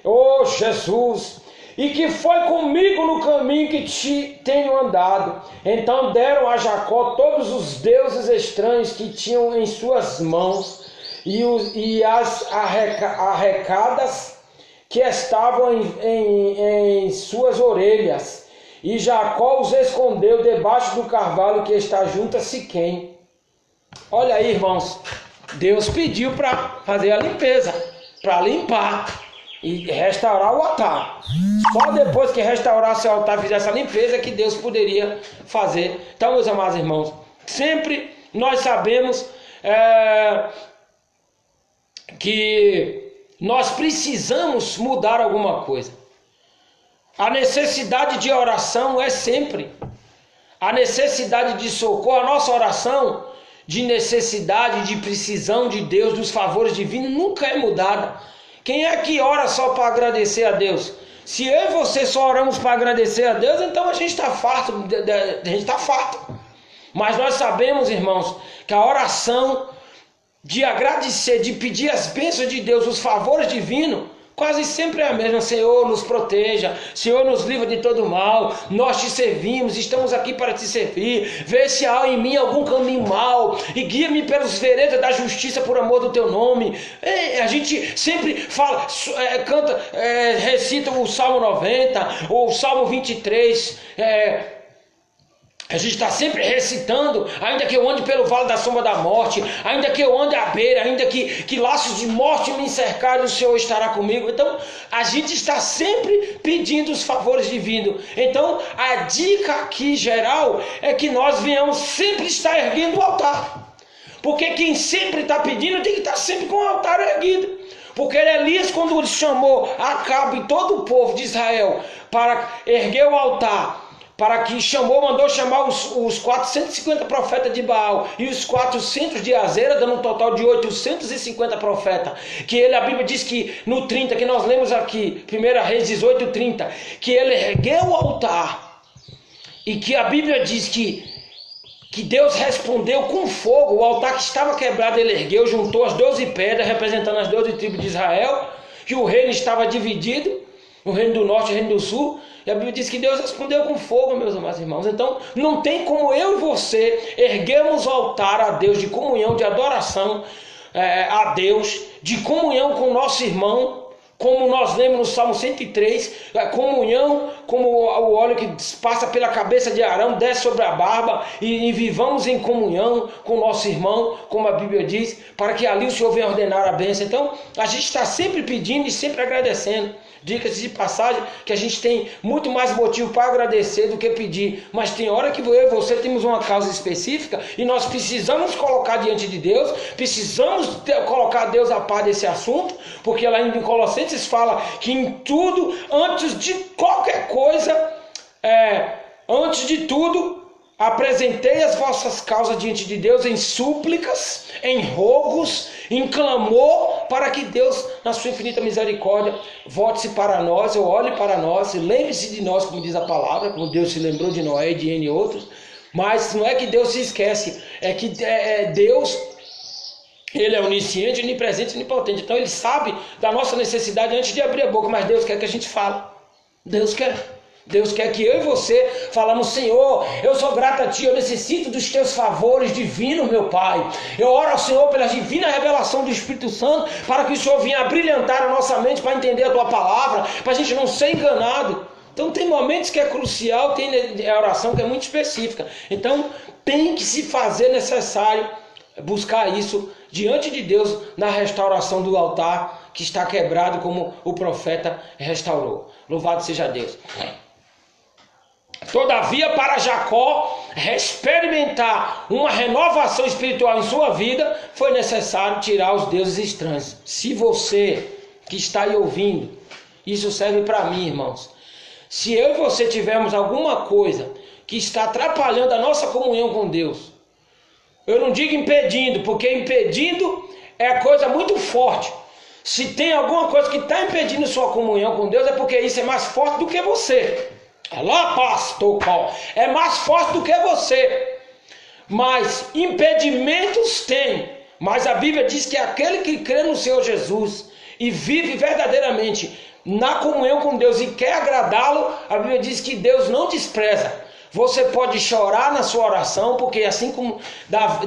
Oh Jesus! E que foi comigo no caminho que te tenho andado. Então deram a Jacó todos os deuses estranhos que tinham em suas mãos, e as arrecadas que estavam em suas orelhas. E Jacó os escondeu debaixo do carvalho que está junto a Siquém. Olha aí, irmãos. Deus pediu para fazer a limpeza, para limpar e restaurar o altar. Só depois que restaurasse o altar, fizesse a limpeza, que Deus poderia fazer. Então, meus amados irmãos, sempre nós sabemos que nós precisamos mudar alguma coisa. A necessidade de oração é sempre. A necessidade de socorro, a nossa oração de necessidade, de precisão de Deus, dos favores divinos, nunca é mudada. Quem é que ora só para agradecer a Deus? Se eu e você só oramos para agradecer a Deus, então a gente está farto. Mas nós sabemos, irmãos, que a oração de agradecer, de pedir as bênçãos de Deus, os favores divinos, quase sempre é a mesma. Senhor, nos proteja, Senhor, nos livra de todo mal, nós te servimos, estamos aqui para te servir, vê se há em mim algum caminho mau, e guia-me pelos veredas da justiça por amor do teu nome. A gente sempre fala, canta, recita o Salmo 90, ou o Salmo 23, a gente está sempre recitando: ainda que eu ande pelo vale da sombra da morte, ainda que eu ande à beira, ainda que laços de morte me cercarem, o Senhor estará comigo. Então, a gente está sempre pedindo os favores divinos. Então, a dica aqui geral é que nós venhamos sempre estar erguendo o altar. Porque quem sempre está pedindo tem que estar sempre com o altar erguido. Porque Elias, quando ele chamou Acabe e todo o povo de Israel para erguer o altar, mandou chamar os 450 profetas de Baal e os 400 de Azera, dando um total de 850 profetas. A Bíblia diz que no 30, que nós lemos aqui, 1 Reis 18, 30, que ele ergueu o altar, e que a Bíblia diz que Deus respondeu com fogo. O altar que estava quebrado ele ergueu, juntou as 12 pedras representando as 12 tribos de Israel, que o reino estava dividido, o reino do norte e o reino do sul. E a Bíblia diz que Deus respondeu com fogo, meus amados irmãos. Então, não tem como eu e você erguermos o altar a Deus de comunhão, de adoração, a Deus, de comunhão com o nosso irmão, como nós lemos no Salmo 103, comunhão como o óleo que passa pela cabeça de Arão, desce sobre a barba, e vivamos em comunhão com o nosso irmão, como a Bíblia diz, para que ali o Senhor venha ordenar a bênção. Então, a gente está sempre pedindo e sempre agradecendo. Dica-se de passagem que a gente tem muito mais motivo para agradecer do que pedir, mas tem hora que eu e você temos uma causa específica e nós precisamos colocar diante de Deus, precisamos colocar Deus a par desse assunto, porque lá em Colossenses fala que em tudo, antes de qualquer coisa, antes de tudo, apresentei as vossas causas diante de Deus em súplicas, em rogos, em clamor, para que Deus, na sua infinita misericórdia, volte-se para nós, ou olhe para nós, lembre-se de nós, como diz a palavra, como Deus se lembrou de Noé e de N outros. Mas não é que Deus se esquece, é que Deus, Ele é onisciente, onipresente e onipotente. Então Ele sabe da nossa necessidade antes de abrir a boca, mas Deus quer que a gente fale. Deus quer que eu e você falamos: Senhor, eu sou grato a Ti, eu necessito dos Teus favores divinos, meu Pai. Eu oro ao Senhor pela divina revelação do Espírito Santo, para que o Senhor venha brilhantar a nossa mente para entender a Tua palavra, para a gente não ser enganado. Então tem momentos que é crucial, tem a oração que é muito específica. Então tem que se fazer necessário buscar isso diante de Deus na restauração do altar que está quebrado, como o profeta restaurou. Louvado seja Deus. Todavia, para Jacó experimentar uma renovação espiritual em sua vida, foi necessário tirar os deuses estranhos. Se você que está aí ouvindo, isso serve para mim, irmãos. Se eu e você tivermos alguma coisa que está atrapalhando a nossa comunhão com Deus, eu não digo impedindo, porque impedindo é coisa muito forte. Se tem alguma coisa que está impedindo sua comunhão com Deus, é porque isso é mais forte do que você. Lá, pastor, é mais forte do que você. Mas impedimentos tem. Mas a Bíblia diz que aquele que crê no Senhor Jesus e vive verdadeiramente na comunhão com Deus e quer agradá-lo, a Bíblia diz que Deus não despreza. Você pode chorar na sua oração, porque assim como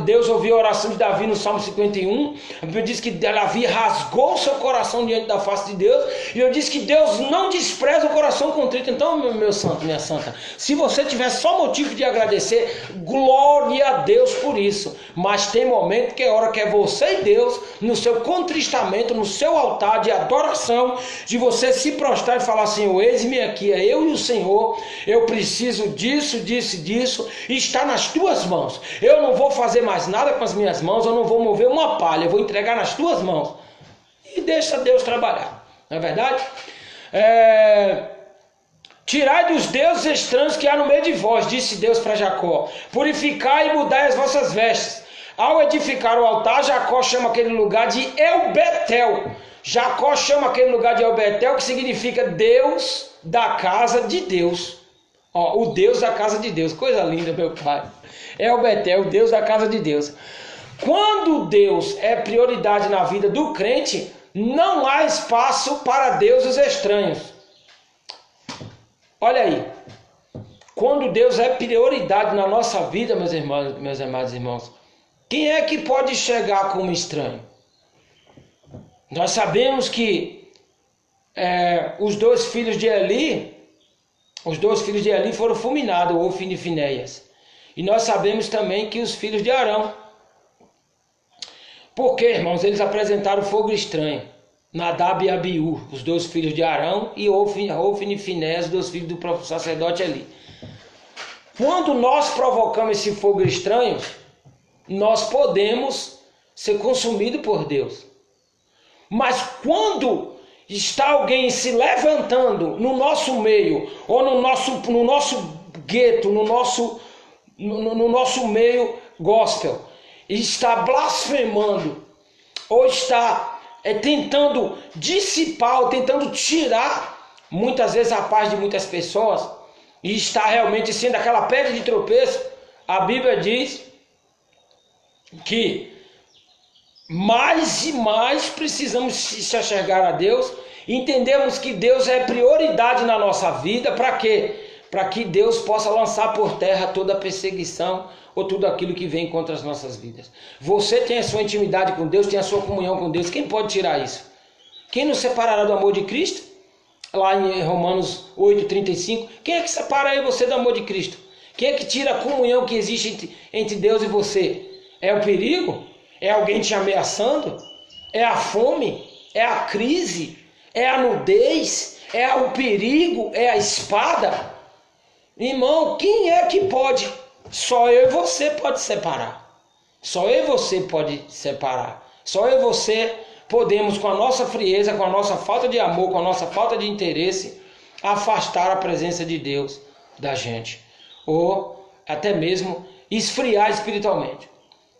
Deus ouviu a oração de Davi no Salmo 51, a Bíblia diz que Davi rasgou seu coração diante da face de Deus, e eu disse que Deus não despreza o coração contrito. Então, meu santo, minha santa, se você tiver só motivo de agradecer, glória a Deus por isso. Mas tem momento que é hora que é você e Deus, no seu contristamento, no seu altar de adoração, de você se prostrar e falar: Senhor, eis-me aqui, é eu e o Senhor, eu preciso disso, disso, e está nas tuas mãos. Eu não vou fazer mais nada com as minhas mãos, eu não vou mover uma palha, eu vou entregar nas tuas mãos. E deixa Deus trabalhar, não é verdade? Tirai dos deuses estranhos que há no meio de vós, disse Deus para Jacó. Purificai e mudai as vossas vestes. Ao edificar o altar, Jacó chama aquele lugar de El-Betel. Jacó chama aquele lugar de El-Betel, que significa Deus da casa de Deus. O Deus da casa de Deus, coisa linda, meu pai. El-Betel, o Deus da casa de Deus. Quando Deus é prioridade na vida do crente, não há espaço para deuses estranhos. Olha aí, quando Deus é prioridade na nossa vida, meus irmãos, meus amados irmãos, quem é que pode chegar como estranho? Nós sabemos que os dois filhos de Eli foram fulminados, Ofni e Finéias. E nós sabemos também que os filhos de Arão. Porque, irmãos, eles apresentaram fogo estranho. Nadab e Abiú, os dois filhos de Arão, e Ofni e Finéias, os dois filhos do sacerdote Eli. Quando nós provocamos esse fogo estranho, nós podemos ser consumidos por Deus. Mas quando está alguém se levantando no nosso meio, ou no nosso gueto, no nosso meio gospel, e está blasfemando, ou está tentando dissipar, ou tentando tirar, muitas vezes, a paz de muitas pessoas, e está realmente sendo aquela pedra de tropeço, a Bíblia diz que mais e mais precisamos se achegar a Deus. Entendemos que Deus é prioridade na nossa vida. Para quê? para que Deus possa lançar por terra toda a perseguição ou tudo aquilo que vem contra as nossas vidas. Você tem a sua intimidade com Deus, tem a sua comunhão com Deus. Quem pode tirar isso? Quem nos separará do amor de Cristo? Lá em Romanos 8,35. Quem é que separa aí você do amor de Cristo? Quem é que tira a comunhão que existe entre Deus e você? É o perigo? É alguém te ameaçando? É a fome? É a crise? É a nudez? É o perigo? É a espada? Irmão, quem é que pode? Só eu e você pode separar. Só eu e você pode separar. Só eu e você podemos, com a nossa frieza, com a nossa falta de amor, com a nossa falta de interesse, afastar a presença de Deus da gente. Ou até mesmo esfriar espiritualmente.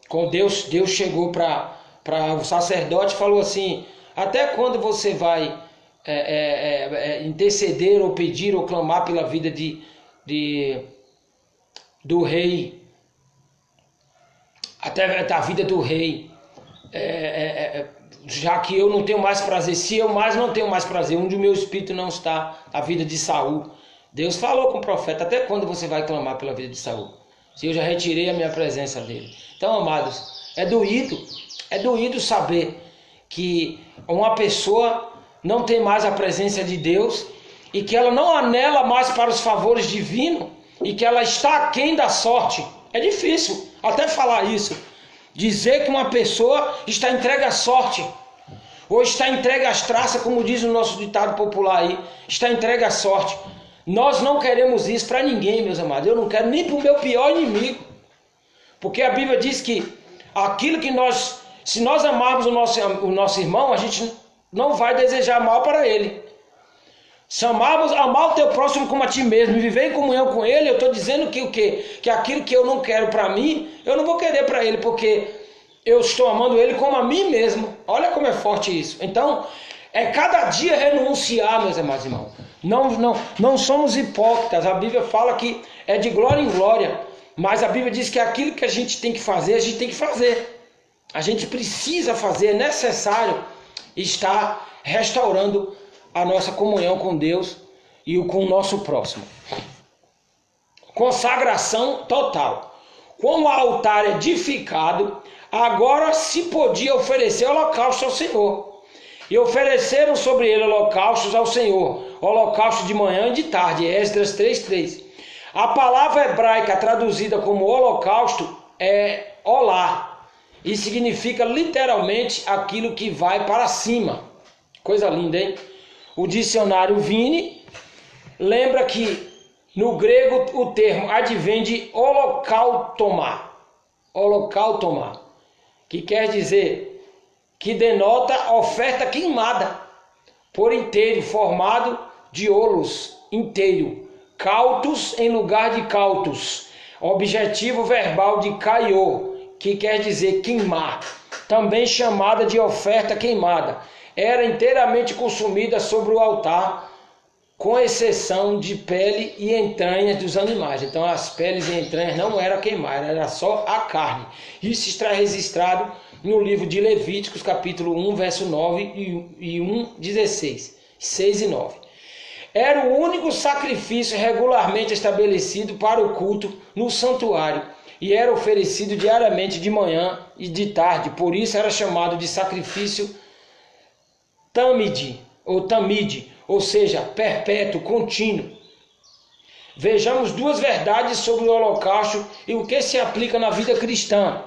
Quando Deus chegou para o sacerdote e falou assim: até quando você vai interceder ou pedir ou clamar pela vida do rei, até a vida do rei, já que eu não tenho mais prazer, se eu mais não tenho mais prazer, onde o meu espírito não está, a vida de Saul. Deus falou com o profeta: até quando você vai clamar pela vida de Saul? Se eu já retirei a minha presença dele. Então, amados, é doído saber que uma pessoa não tem mais a presença de Deus e que ela não anela mais para os favores divinos e que ela está aquém da sorte. É difícil até falar isso. Dizer que uma pessoa está entregue à sorte, ou está entregue às traças, como diz o nosso ditado popular aí, está entregue à sorte. Nós não queremos isso para ninguém, meus amados. Eu não quero nem para o meu pior inimigo. Porque a Bíblia diz que aquilo que se nós amarmos o nosso irmão, a gente não vai desejar mal para ele. Se amar o teu próximo como a ti mesmo e viver em comunhão com ele, eu estou dizendo que o quê? Que aquilo que eu não quero para mim, eu não vou querer para ele, porque eu estou amando ele como a mim mesmo. Olha como é forte isso. Então, é cada dia renunciar, meus amados irmãos. Não somos hipócritas. A Bíblia fala que é de glória em glória. Mas a Bíblia diz que aquilo que a gente tem que fazer, a gente tem que fazer. A gente precisa fazer, é necessário estar restaurando a nossa comunhão com Deus e com o nosso próximo. Consagração total. Como o altar edificado, agora se podia oferecer holocausto ao Senhor. E ofereceram sobre ele holocaustos ao Senhor, holocausto de manhã e de tarde, Esdras 3:3. A palavra hebraica traduzida como holocausto é olá, e significa literalmente aquilo que vai para cima. Coisa linda, hein? O dicionário Vini lembra que no grego o termo advém de holocautoma, que quer dizer que denota oferta queimada por inteiro, formado de holos inteiro, cautos em lugar de cautos, objetivo verbal de kaiô, que quer dizer queimar, também chamada de oferta queimada, era inteiramente consumida sobre o altar, com exceção de pele e entranhas dos animais. Então as peles e entranhas não eram queimadas, era só a carne. Isso está registrado no livro de Levíticos, capítulo 1, verso 9 e 1, 16, 6 e 9. Era o único sacrifício regularmente estabelecido para o culto no santuário e era oferecido diariamente de manhã e de tarde. Por isso era chamado de sacrifício tamide, ou seja, perpétuo, contínuo. Vejamos duas verdades sobre o holocausto e o que se aplica na vida cristã.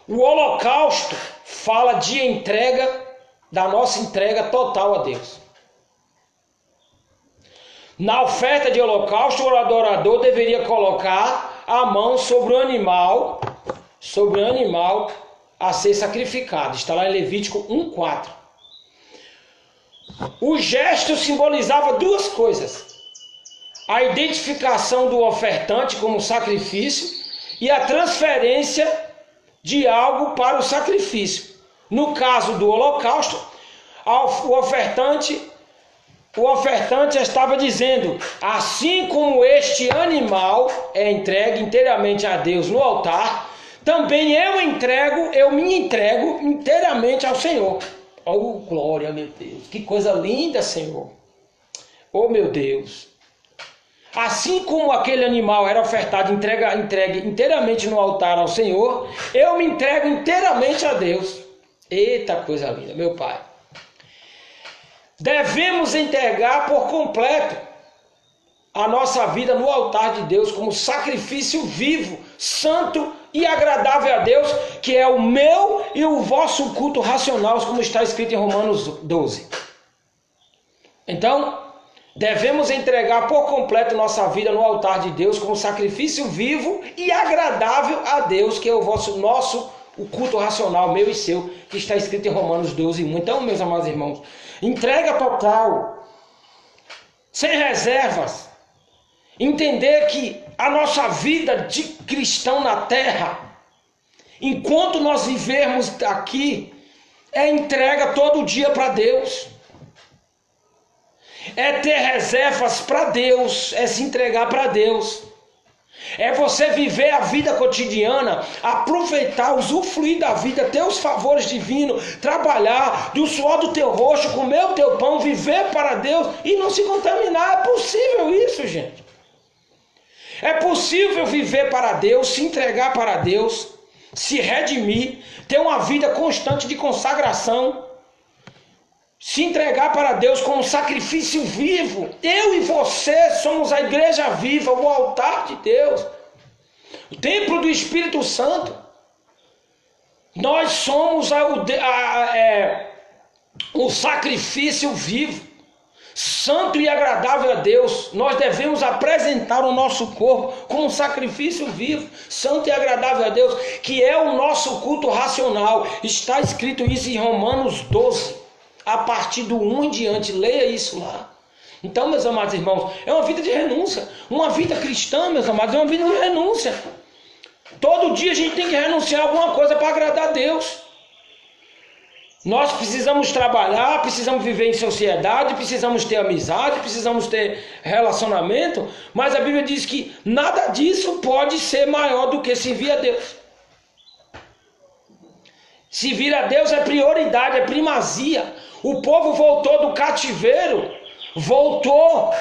O holocausto fala de entrega, da nossa entrega total a Deus. Na oferta de holocausto, o adorador deveria colocar a mão sobre o animal a ser sacrificado. Está lá em Levítico 1:4. O gesto simbolizava duas coisas: a identificação do ofertante como sacrifício e a transferência de algo para o sacrifício. No caso do holocausto, o ofertante estava dizendo: assim como este animal é entregue inteiramente a Deus no altar, também eu me entrego inteiramente ao Senhor. Oh, glória, meu Deus, que coisa linda, Senhor. Oh meu Deus! Assim como aquele animal era ofertado, entregue inteiramente no altar ao Senhor, eu me entrego inteiramente a Deus. Eita coisa linda, meu Pai. Devemos entregar por completo a nossa vida no altar de Deus como sacrifício vivo, santo e agradável a Deus, que é o meu e o vosso culto racional, como está escrito em Romanos 12. Então, devemos entregar por completo nossa vida no altar de Deus como sacrifício vivo e agradável a Deus, que é o culto racional, meu e seu, que está escrito em Romanos 12. Então, meus amados irmãos, entrega total, sem reservas. Entender que a nossa vida de cristão na terra, enquanto nós vivermos aqui, é entrega todo dia para Deus. É ter reservas para Deus, é se entregar para Deus. É você viver a vida cotidiana, aproveitar, usufruir da vida, ter os favores divinos, trabalhar do suor do teu rosto, comer o teu pão, viver para Deus e não se contaminar. É possível isso, gente. É possível viver para Deus, se entregar para Deus, se redimir, ter uma vida constante de consagração, se entregar para Deus como sacrifício vivo. Eu e você somos a igreja viva, o altar de Deus, o templo do Espírito Santo. Nós somos o sacrifício vivo, santo e agradável a Deus. Nós devemos apresentar o nosso corpo como um sacrifício vivo, santo e agradável a Deus, que é o nosso culto racional. Está escrito isso em Romanos 12, a partir do 1 em diante. Leia isso lá. Então, meus amados irmãos, é uma vida de renúncia. Uma vida cristã, meus amados, é uma vida de renúncia. Todo dia a gente tem que renunciar a alguma coisa para agradar a Deus. Nós precisamos trabalhar, precisamos viver em sociedade, precisamos ter amizade, precisamos ter relacionamento, mas a Bíblia diz que nada disso pode ser maior do que servir a Deus. Servir a Deus é prioridade, é primazia. O povo voltou do cativeiro, voltou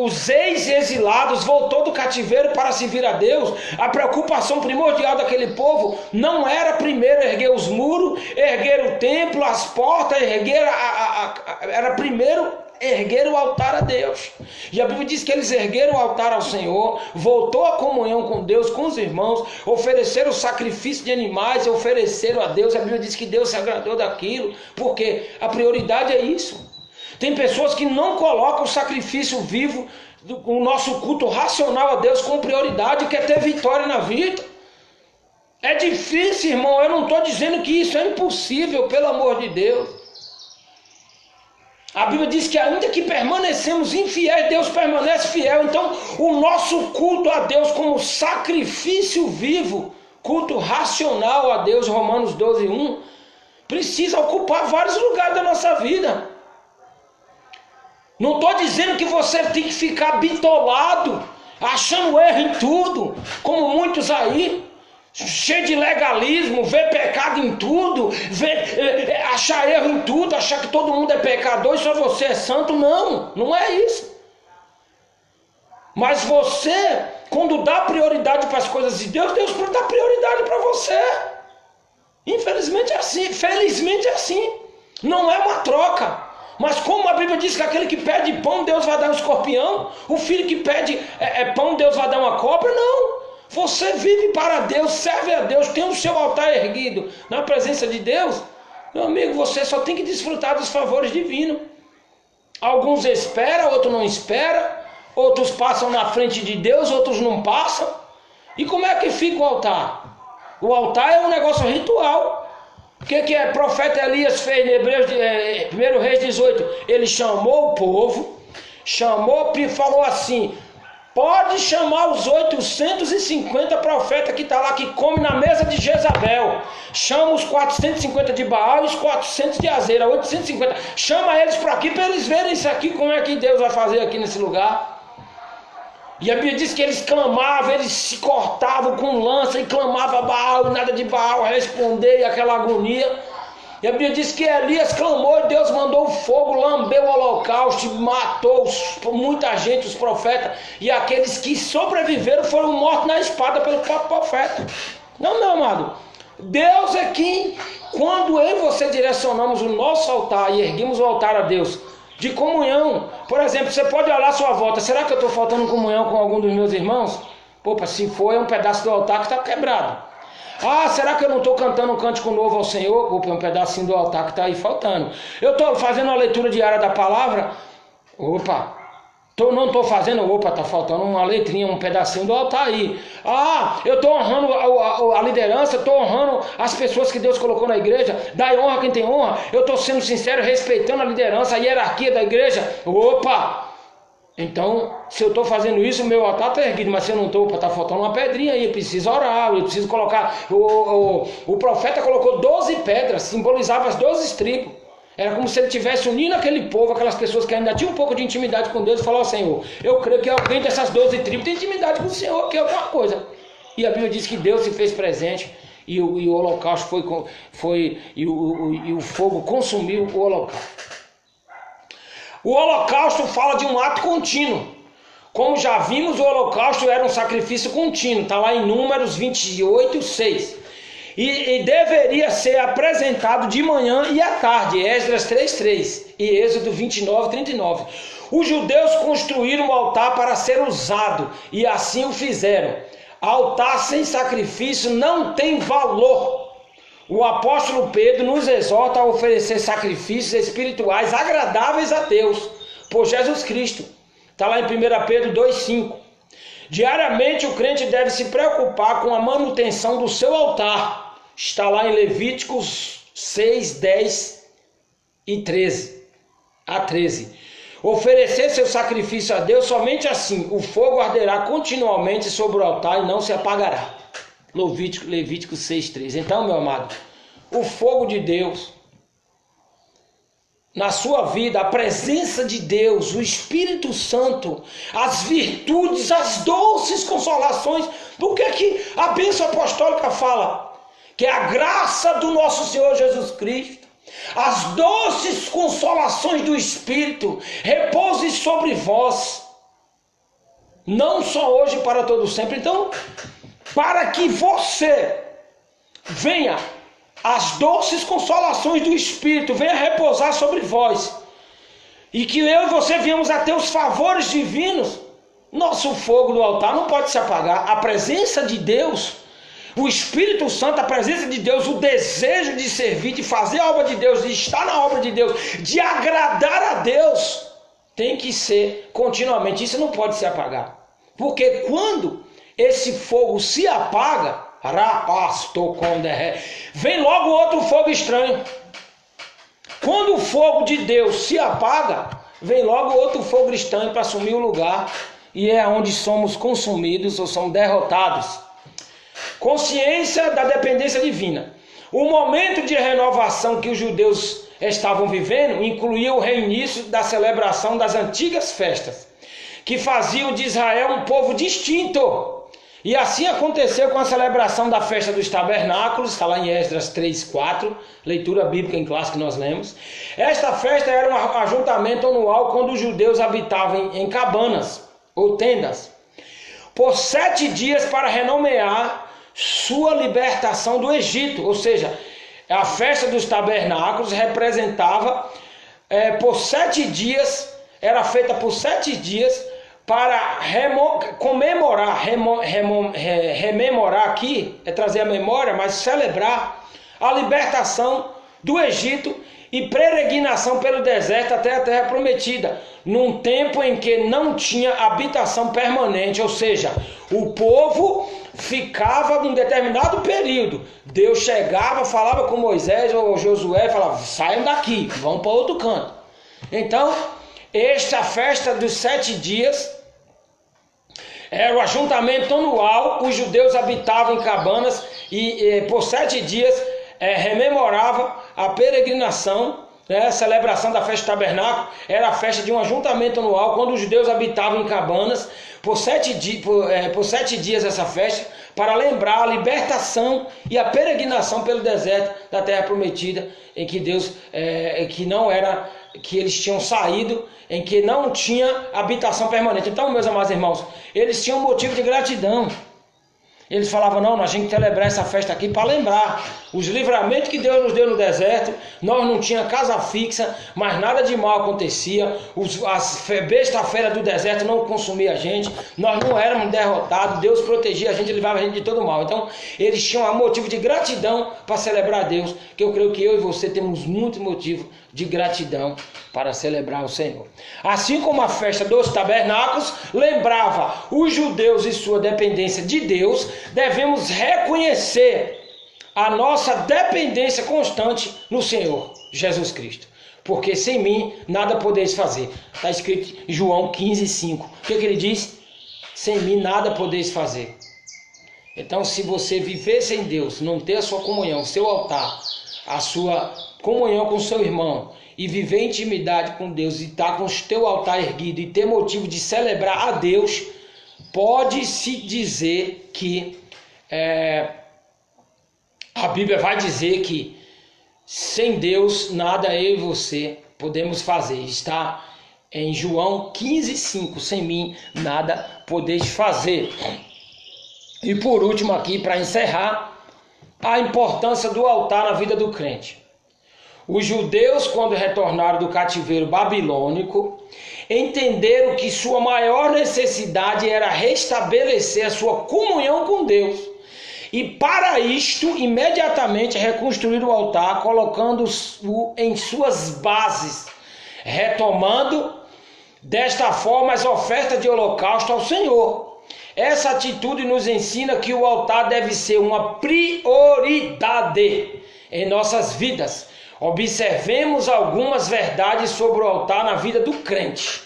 os ex-exilados, voltou do cativeiro para servir a Deus. A preocupação primordial daquele povo não era primeiro erguer os muros, erguer o templo, as portas, era primeiro erguer o altar a Deus. E a Bíblia diz que eles ergueram o altar ao Senhor, voltou a comunhão com Deus, com os irmãos, ofereceram o sacrifício de animais, ofereceram a Deus. A Bíblia diz que Deus se agradou daquilo, porque a prioridade é isso. Tem pessoas que não colocam o sacrifício vivo, o nosso culto racional a Deus como prioridade, quer ter vitória na vida. É difícil, irmão. Eu não estou dizendo que isso é impossível, pelo amor de Deus. A Bíblia diz que ainda que permanecemos infiéis, Deus permanece fiel. Então, o nosso culto a Deus como sacrifício vivo, culto racional a Deus, Romanos 12, 1, precisa ocupar vários lugares da nossa vida. Não estou dizendo que você tem que ficar bitolado, achando erro em tudo, como muitos aí, cheio de legalismo, ver pecado em tudo, achar erro em tudo, achar que todo mundo é pecador e só você é santo. Não, não é isso. Mas você, quando dá prioridade para as coisas de Deus, Deus dá prioridade para você. Infelizmente é assim, felizmente é assim. Não é uma troca. Mas como a Bíblia diz que aquele que pede pão, Deus vai dar um escorpião, o filho que pede pão, Deus vai dar uma cobra, não. Você vive para Deus, serve a Deus, tem o seu altar erguido na presença de Deus. Meu amigo, você só tem que desfrutar dos favores divinos. Alguns esperam, outros não esperam, outros passam na frente de Deus, outros não passam. E como é que fica o altar? O altar é um negócio ritual. O que é profeta Elias fez em 1 Reis 18? Ele chamou o povo, falou assim: pode chamar os 850 profetas que estão lá, que comem na mesa de Jezabel. Chama os 450 de Baal e os 400 de Azera, 850. Chama eles para aqui, para eles verem isso aqui, como é que Deus vai fazer aqui nesse lugar. E a Bíblia diz que eles clamavam, eles se cortavam com lança e clamavam a Baal, e nada de Baal responder, e aquela agonia. E a Bíblia diz que Elias clamou e Deus mandou o fogo, lambeu o holocausto. holocausto, matou muita gente, os profetas, e aqueles que sobreviveram foram mortos na espada pelo próprio profeta. Não, meu amado. Deus é quem, quando eu e você direcionamos o nosso altar e erguemos o altar a Deus, de comunhão, por exemplo, você pode olhar a sua volta, será que eu estou faltando comunhão com algum dos meus irmãos? Opa, se for, é um pedaço do altar que está quebrado. Ah, será que eu não estou cantando um cântico novo ao Senhor? Opa, é um pedacinho do altar que está aí faltando. Eu estou fazendo a leitura diária da palavra? Opa, não estou fazendo? Opa, está faltando uma letrinha, um pedacinho do altar aí. Ah, eu estou honrando a liderança, estou honrando as pessoas que Deus colocou na igreja. Dai honra a quem tem honra. Eu estou sendo sincero, respeitando a liderança, a hierarquia da igreja. Opa! Então, se eu estou fazendo isso, o meu altar está erguido, mas se eu não estou, está faltando uma pedrinha aí, eu preciso orar, eu preciso colocar. O profeta colocou 12 pedras, simbolizava as 12 tribos. Era como se ele estivesse unindo aquele povo, aquelas pessoas que ainda tinham um pouco de intimidade com Deus, e falou: Senhor, eu creio que alguém dessas 12 tribos tem intimidade com o Senhor, que é alguma coisa. E a Bíblia diz que Deus se fez presente, e o holocausto e o fogo consumiu o holocausto. O holocausto fala de um ato contínuo. Como já vimos, o holocausto era um sacrifício contínuo. Está lá em Números 28, 6. E deveria ser apresentado de manhã e à tarde. Esdras 3:3 e Êxodo 29, 39. Os judeus construíram um altar para ser usado, e assim o fizeram. Altar sem sacrifício não tem valor. O apóstolo Pedro nos exorta a oferecer sacrifícios espirituais agradáveis a Deus, por Jesus Cristo. Está lá em 1 Pedro 2,5. Diariamente o crente deve se preocupar com a manutenção do seu altar. Está lá em Levíticos 6, 10 e 13 a 13. Oferecer seu sacrifício a Deus, somente assim o fogo arderá continuamente sobre o altar e não se apagará. Levítico 6:3. Então, meu amado, o fogo de Deus na sua vida, a presença de Deus, o Espírito Santo, as virtudes, as doces consolações. Por que a bênção apostólica fala? Que é a graça do nosso Senhor Jesus Cristo, as doces consolações do Espírito repousem sobre vós, não só hoje, para todo sempre. Então, para que você venha, as doces consolações do Espírito venham repousar sobre vós, e que eu e você venhamos a ter os favores divinos, nosso fogo do altar não pode se apagar. A presença de Deus, o Espírito Santo, a presença de Deus, o desejo de servir, de fazer a obra de Deus, de estar na obra de Deus, de agradar a Deus, tem que ser continuamente. Isso não pode se apagar, porque quando esse fogo se apaga, vem logo outro fogo estranho. Quando o fogo de Deus se apaga, vem logo outro fogo estranho para assumir o lugar, e é onde somos consumidos ou somos derrotados. Consciência da dependência divina. O momento de renovação que os judeus estavam vivendo incluía o reinício da celebração das antigas festas, que faziam de Israel um povo distinto. E assim aconteceu com a celebração da festa dos tabernáculos, está lá em Esdras 3:4, leitura bíblica em classe que nós lemos. Esta festa era um ajuntamento anual quando os judeus habitavam em cabanas ou tendas, por 7 dias, para renomear sua libertação do Egito. Ou seja, a festa dos tabernáculos representava por 7 dias, era feita por 7 dias, para rememorar aqui, é trazer a memória, mas celebrar a libertação do Egito e peregrinação pelo deserto até a terra prometida, num tempo em que não tinha habitação permanente, ou seja, o povo ficava num determinado período. Deus chegava, falava com Moisés ou Josué, falava: saiam daqui, vão para outro canto. Então, esta festa dos 7 dias era o ajuntamento anual. Os judeus habitavam em cabanas e por 7 dias rememorava a peregrinação, a celebração da festa do tabernáculo. Era a festa de um ajuntamento anual, quando os judeus habitavam em cabanas, por 7 dias essa festa, para lembrar a libertação e a peregrinação pelo deserto da terra prometida, em que Deus, que não era que eles tinham saído, em que não tinha habitação permanente. Então, meus amados irmãos, eles tinham motivo de gratidão. Eles falavam, não, nós temos que celebrar essa festa aqui para lembrar os livramentos que Deus nos deu no deserto. Nós não tínhamos casa fixa, mas nada de mal acontecia. As bestas feiras do deserto não consumiam a gente. Nós não éramos derrotados. Deus protegia a gente e livrava a gente de todo mal. Então, eles tinham um motivo de gratidão para celebrar a Deus. Que eu creio que eu e você temos muito motivo de gratidão para celebrar o Senhor. Assim como a festa dos tabernáculos lembrava os judeus e sua dependência de Deus, devemos reconhecer a nossa dependência constante no Senhor Jesus Cristo. Porque sem mim nada podeis fazer. Está escrito em João 15:5. O que ele diz? Sem mim nada podeis fazer. Então, se você viver sem Deus, não ter a sua comunhão, o seu altar, a sua comunhão com o seu irmão, e viver intimidade com Deus, e estar com o teu altar erguido, e ter motivo de celebrar a Deus, pode-se dizer que a Bíblia vai dizer que sem Deus nada eu e você podemos fazer. Está em João 15:5. Sem mim nada podeis fazer. E por último aqui, para encerrar, a importância do altar na vida do crente. Os judeus, quando retornaram do cativeiro babilônico, entenderam que sua maior necessidade era restabelecer a sua comunhão com Deus. E para isto, imediatamente reconstruíram o altar, colocando-o em suas bases, retomando desta forma as ofertas de holocausto ao Senhor. Essa atitude nos ensina que o altar deve ser uma prioridade em nossas vidas. Observemos algumas verdades sobre o altar na vida do crente.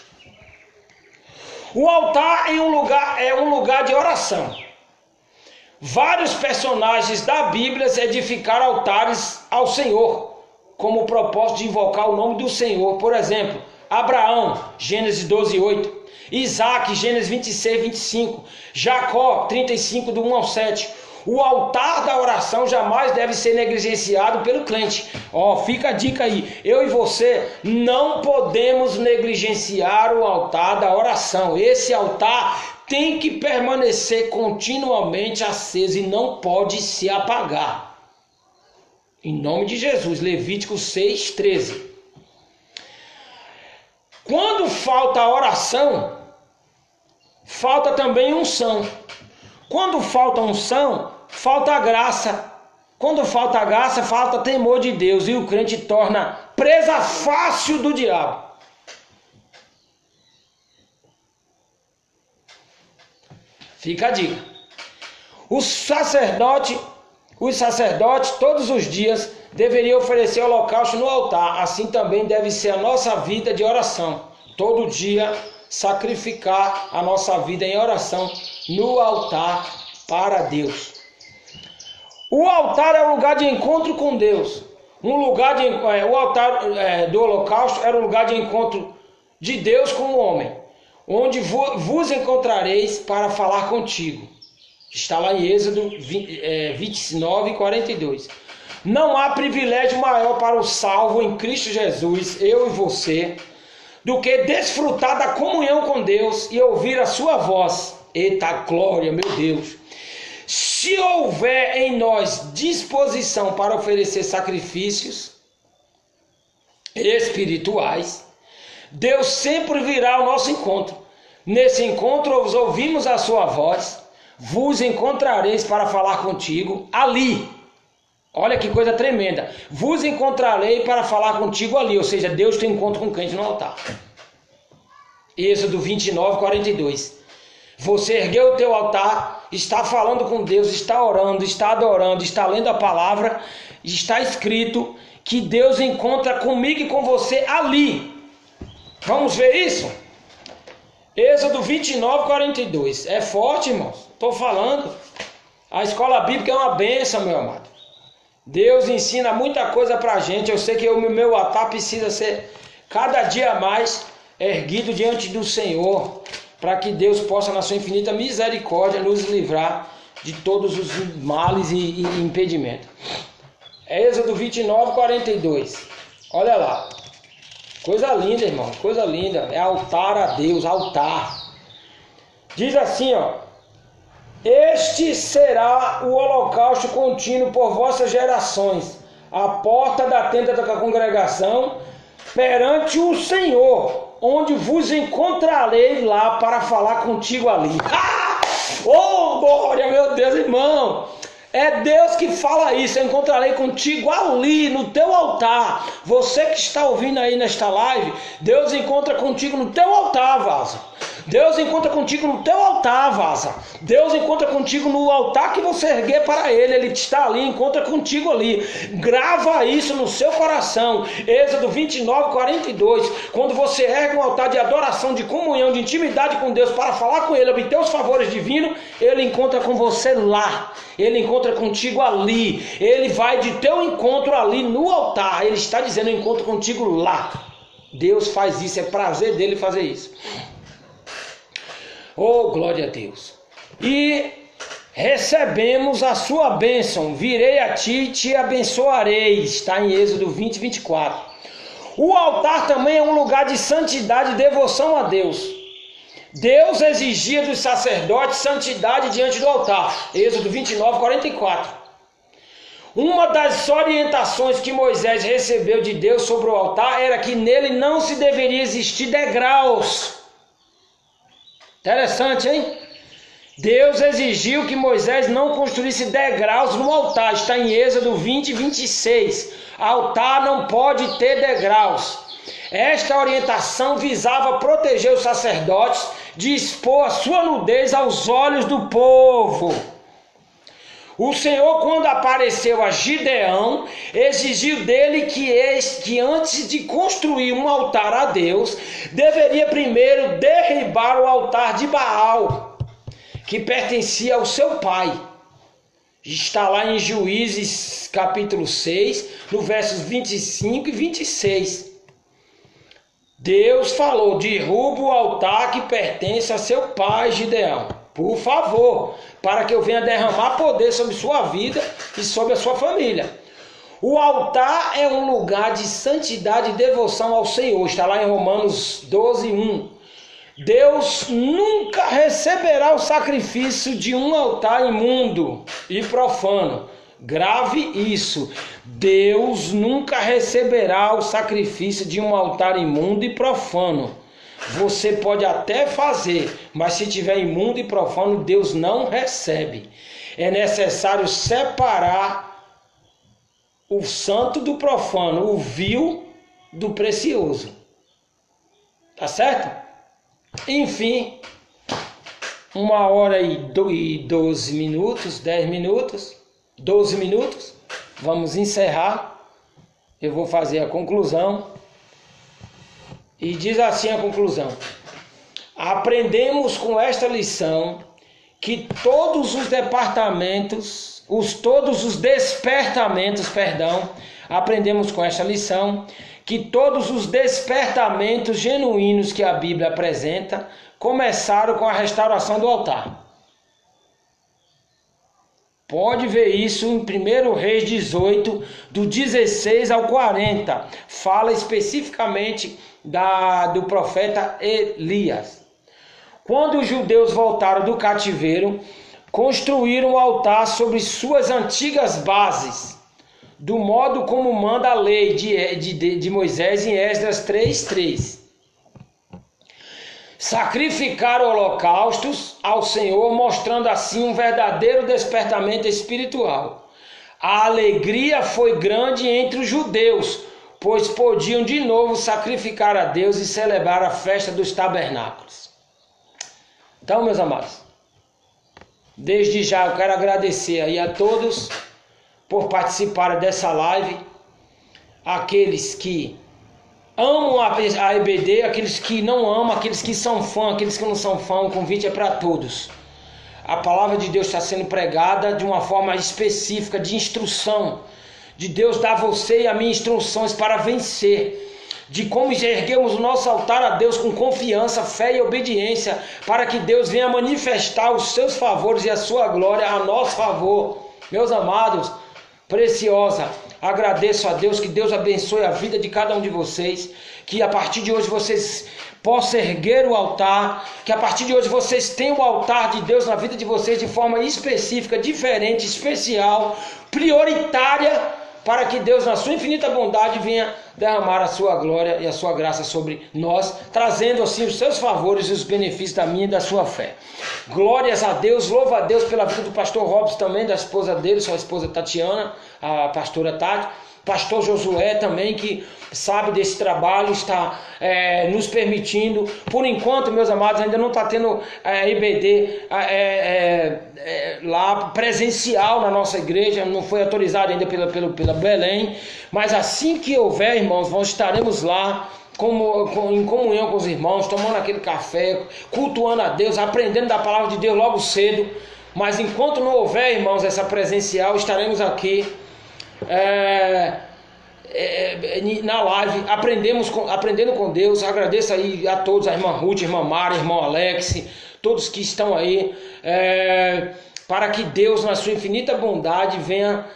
O altar é um lugar de oração. Vários personagens da Bíblia edificaram altares ao Senhor, como o propósito de invocar o nome do Senhor. Por exemplo, Abraão, Gênesis 12:8. Isaac, Gênesis 26:25. Jacó, 35, do 1 ao 7. O altar da oração jamais deve ser negligenciado pelo crente. Fica a dica aí. Eu e você não podemos negligenciar o altar da oração. Esse altar tem que permanecer continuamente aceso e não pode se apagar. Em nome de Jesus. Levítico 6:13. Quando falta a oração, falta também unção. Quando falta unção, falta a graça. Quando falta a graça, falta temor de Deus. E o crente torna presa fácil do diabo. Fica a dica. Os sacerdotes, todos os dias, deveriam oferecer holocausto no altar. Assim também deve ser a nossa vida de oração. Todo dia, sacrificar a nossa vida em oração no altar para Deus. O altar é um lugar de encontro com Deus. O altar do holocausto era um lugar de encontro de Deus com o homem, onde vos encontrareis para falar contigo. Está lá em Êxodo 29:42. Não há privilégio maior para o salvo em Cristo Jesus, eu e você, do que desfrutar da comunhão com Deus e ouvir a sua voz. Eita glória, meu Deus! Se houver em nós disposição para oferecer sacrifícios espirituais, Deus sempre virá ao nosso encontro. Nesse encontro ouvimos a sua voz, vos encontrareis para falar contigo ali. Olha que coisa tremenda. Vos encontrarei para falar contigo ali. Ou seja, Deus tem encontro com o crente no altar. Êxodo 29:42. Você ergueu o teu altar, está falando com Deus, está orando, está adorando, está lendo a palavra. Está escrito que Deus encontra comigo e com você ali. Vamos ver isso? Êxodo 29:42. É forte, irmãos. Estou falando. A escola bíblica é uma bênção, meu amado. Deus ensina muita coisa para a gente. Eu sei que o meu altar precisa ser cada dia mais erguido diante do Senhor, para que Deus possa, na sua infinita misericórdia, nos livrar de todos os males e impedimentos. Êxodo 29:42. Olha lá. Coisa linda, irmão, coisa linda. É altar a Deus, altar. Diz assim, ó: este será o holocausto contínuo por vossas gerações, a porta da tenda da congregação, perante o Senhor, onde vos encontrarei lá para falar contigo ali. Oh, glória, meu Deus, irmão! É Deus que fala isso. Eu encontrarei contigo ali no teu altar. Você que está ouvindo aí nesta live, Deus encontra contigo no teu altar, vaza. Deus encontra contigo no teu altar, vaza. Deus encontra contigo no altar que você erguer para Ele. Ele está ali, encontra contigo ali. Grava isso no seu coração. Êxodo 29, 42. Quando você ergue um altar de adoração, de comunhão, de intimidade com Deus, para falar com Ele, obter os favores divinos, Ele encontra com você lá. Ele encontra contigo ali. Ele vai de teu encontro ali no altar. Ele está dizendo: eu encontro contigo lá. Deus faz isso, é prazer dele fazer isso. Oh, glória a Deus. E recebemos a sua bênção. Virei a ti e te abençoarei. Está em Êxodo 20, 24. O altar também é um lugar de santidade e devoção a Deus. Deus exigia dos sacerdotes santidade diante do altar. Êxodo 29, 44. Uma das orientações que Moisés recebeu de Deus sobre o altar era que nele não se deveria existir degraus. Interessante, hein? Deus exigiu que Moisés não construísse degraus no altar. Está em Êxodo 20, 26. Altar não pode ter degraus. Esta orientação visava proteger os sacerdotes de expor a sua nudez aos olhos do povo. O Senhor, quando apareceu a Gideão, exigiu dele que antes de construir um altar a Deus, deveria primeiro derribar o altar de Baal, que pertencia ao seu pai. Está lá em Juízes capítulo 6, no versos 25 e 26. Deus falou: derruba o altar que pertence a seu pai Gideão, por favor, para que eu venha derramar poder sobre sua vida e sobre a sua família. O altar é um lugar de santidade e devoção ao Senhor. Está lá em Romanos 12, 1. Deus nunca receberá o sacrifício de um altar imundo e profano. Grave isso. Deus nunca receberá o sacrifício de um altar imundo e profano. Você pode até fazer, mas se tiver imundo e profano, Deus não recebe. É necessário separar o santo do profano, o vil do precioso. Tá certo? Enfim, 1h12 minutos, 10 minutos, 12 minutos. Vamos encerrar. Eu vou fazer a conclusão. E diz assim a conclusão: aprendemos com esta lição que todos os despertamentos genuínos que a Bíblia apresenta começaram com a restauração do altar. Pode ver isso em 1 Reis 18, do 16 ao 40. Fala especificamente do profeta Elias. Quando os judeus voltaram do cativeiro, construíram o altar sobre suas antigas bases, do modo como manda a lei de Moisés em Esdras 3:3. Sacrificaram holocaustos ao Senhor, mostrando assim um verdadeiro despertamento espiritual. A alegria foi grande entre os judeus, pois podiam de novo sacrificar a Deus e celebrar a festa dos tabernáculos. Então, meus amados, desde já eu quero agradecer aí a todos por participarem dessa live, aqueles que amam a EBD, aqueles que não amam, aqueles que são fã, aqueles que não são fã, o convite é para todos. A palavra de Deus está sendo pregada de uma forma específica, de instrução, de Deus dar a você e a mim instruções para vencer, de como erguemos o nosso altar a Deus com confiança, fé e obediência, para que Deus venha manifestar os seus favores e a sua glória a nosso favor. Meus amados, preciosa, Agradeço a Deus, que Deus abençoe a vida de cada um de vocês, que a partir de hoje vocês possam erguer o altar, que a partir de hoje vocês tenham o altar de Deus na vida de vocês de forma específica, diferente, especial, prioritária, para que Deus, na sua infinita bondade, venha derramar a sua glória e a sua graça sobre nós, trazendo assim os seus favores e os benefícios da minha e da sua fé. Glórias a Deus, louva a Deus pela vida do pastor Robson também, da esposa dele, sua esposa Tatiana, a pastora Tati, pastor Josué também, que sabe desse trabalho, está nos permitindo. Por enquanto, meus amados, ainda não está tendo IBD lá presencial na nossa igreja, não foi autorizado ainda pela Belém, mas assim que houver, irmãos, nós estaremos lá em comunhão com os irmãos, tomando aquele café, cultuando a Deus, aprendendo da palavra de Deus logo cedo. Mas enquanto não houver, irmãos, essa presencial, estaremos aqui na live, aprendendo com Deus. Agradeço aí a todos, a irmã Ruth, a irmã Mara, a irmão Alex, todos que estão aí, para que Deus, na sua infinita bondade, venha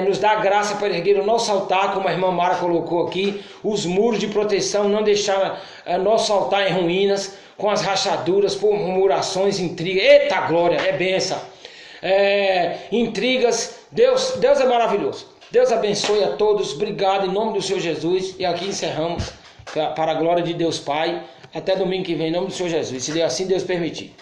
nos dar graça para erguer o nosso altar, como a irmã Mara colocou aqui, os muros de proteção, não deixar nosso altar em ruínas, com as rachaduras, por murmurações, intrigas. Eita glória, é bênção. Intrigas. Deus é maravilhoso. Deus abençoe a todos. Obrigado em nome do Senhor Jesus. E aqui encerramos para a glória de Deus Pai. Até domingo que vem, em nome do Senhor Jesus. Se assim Deus permitir.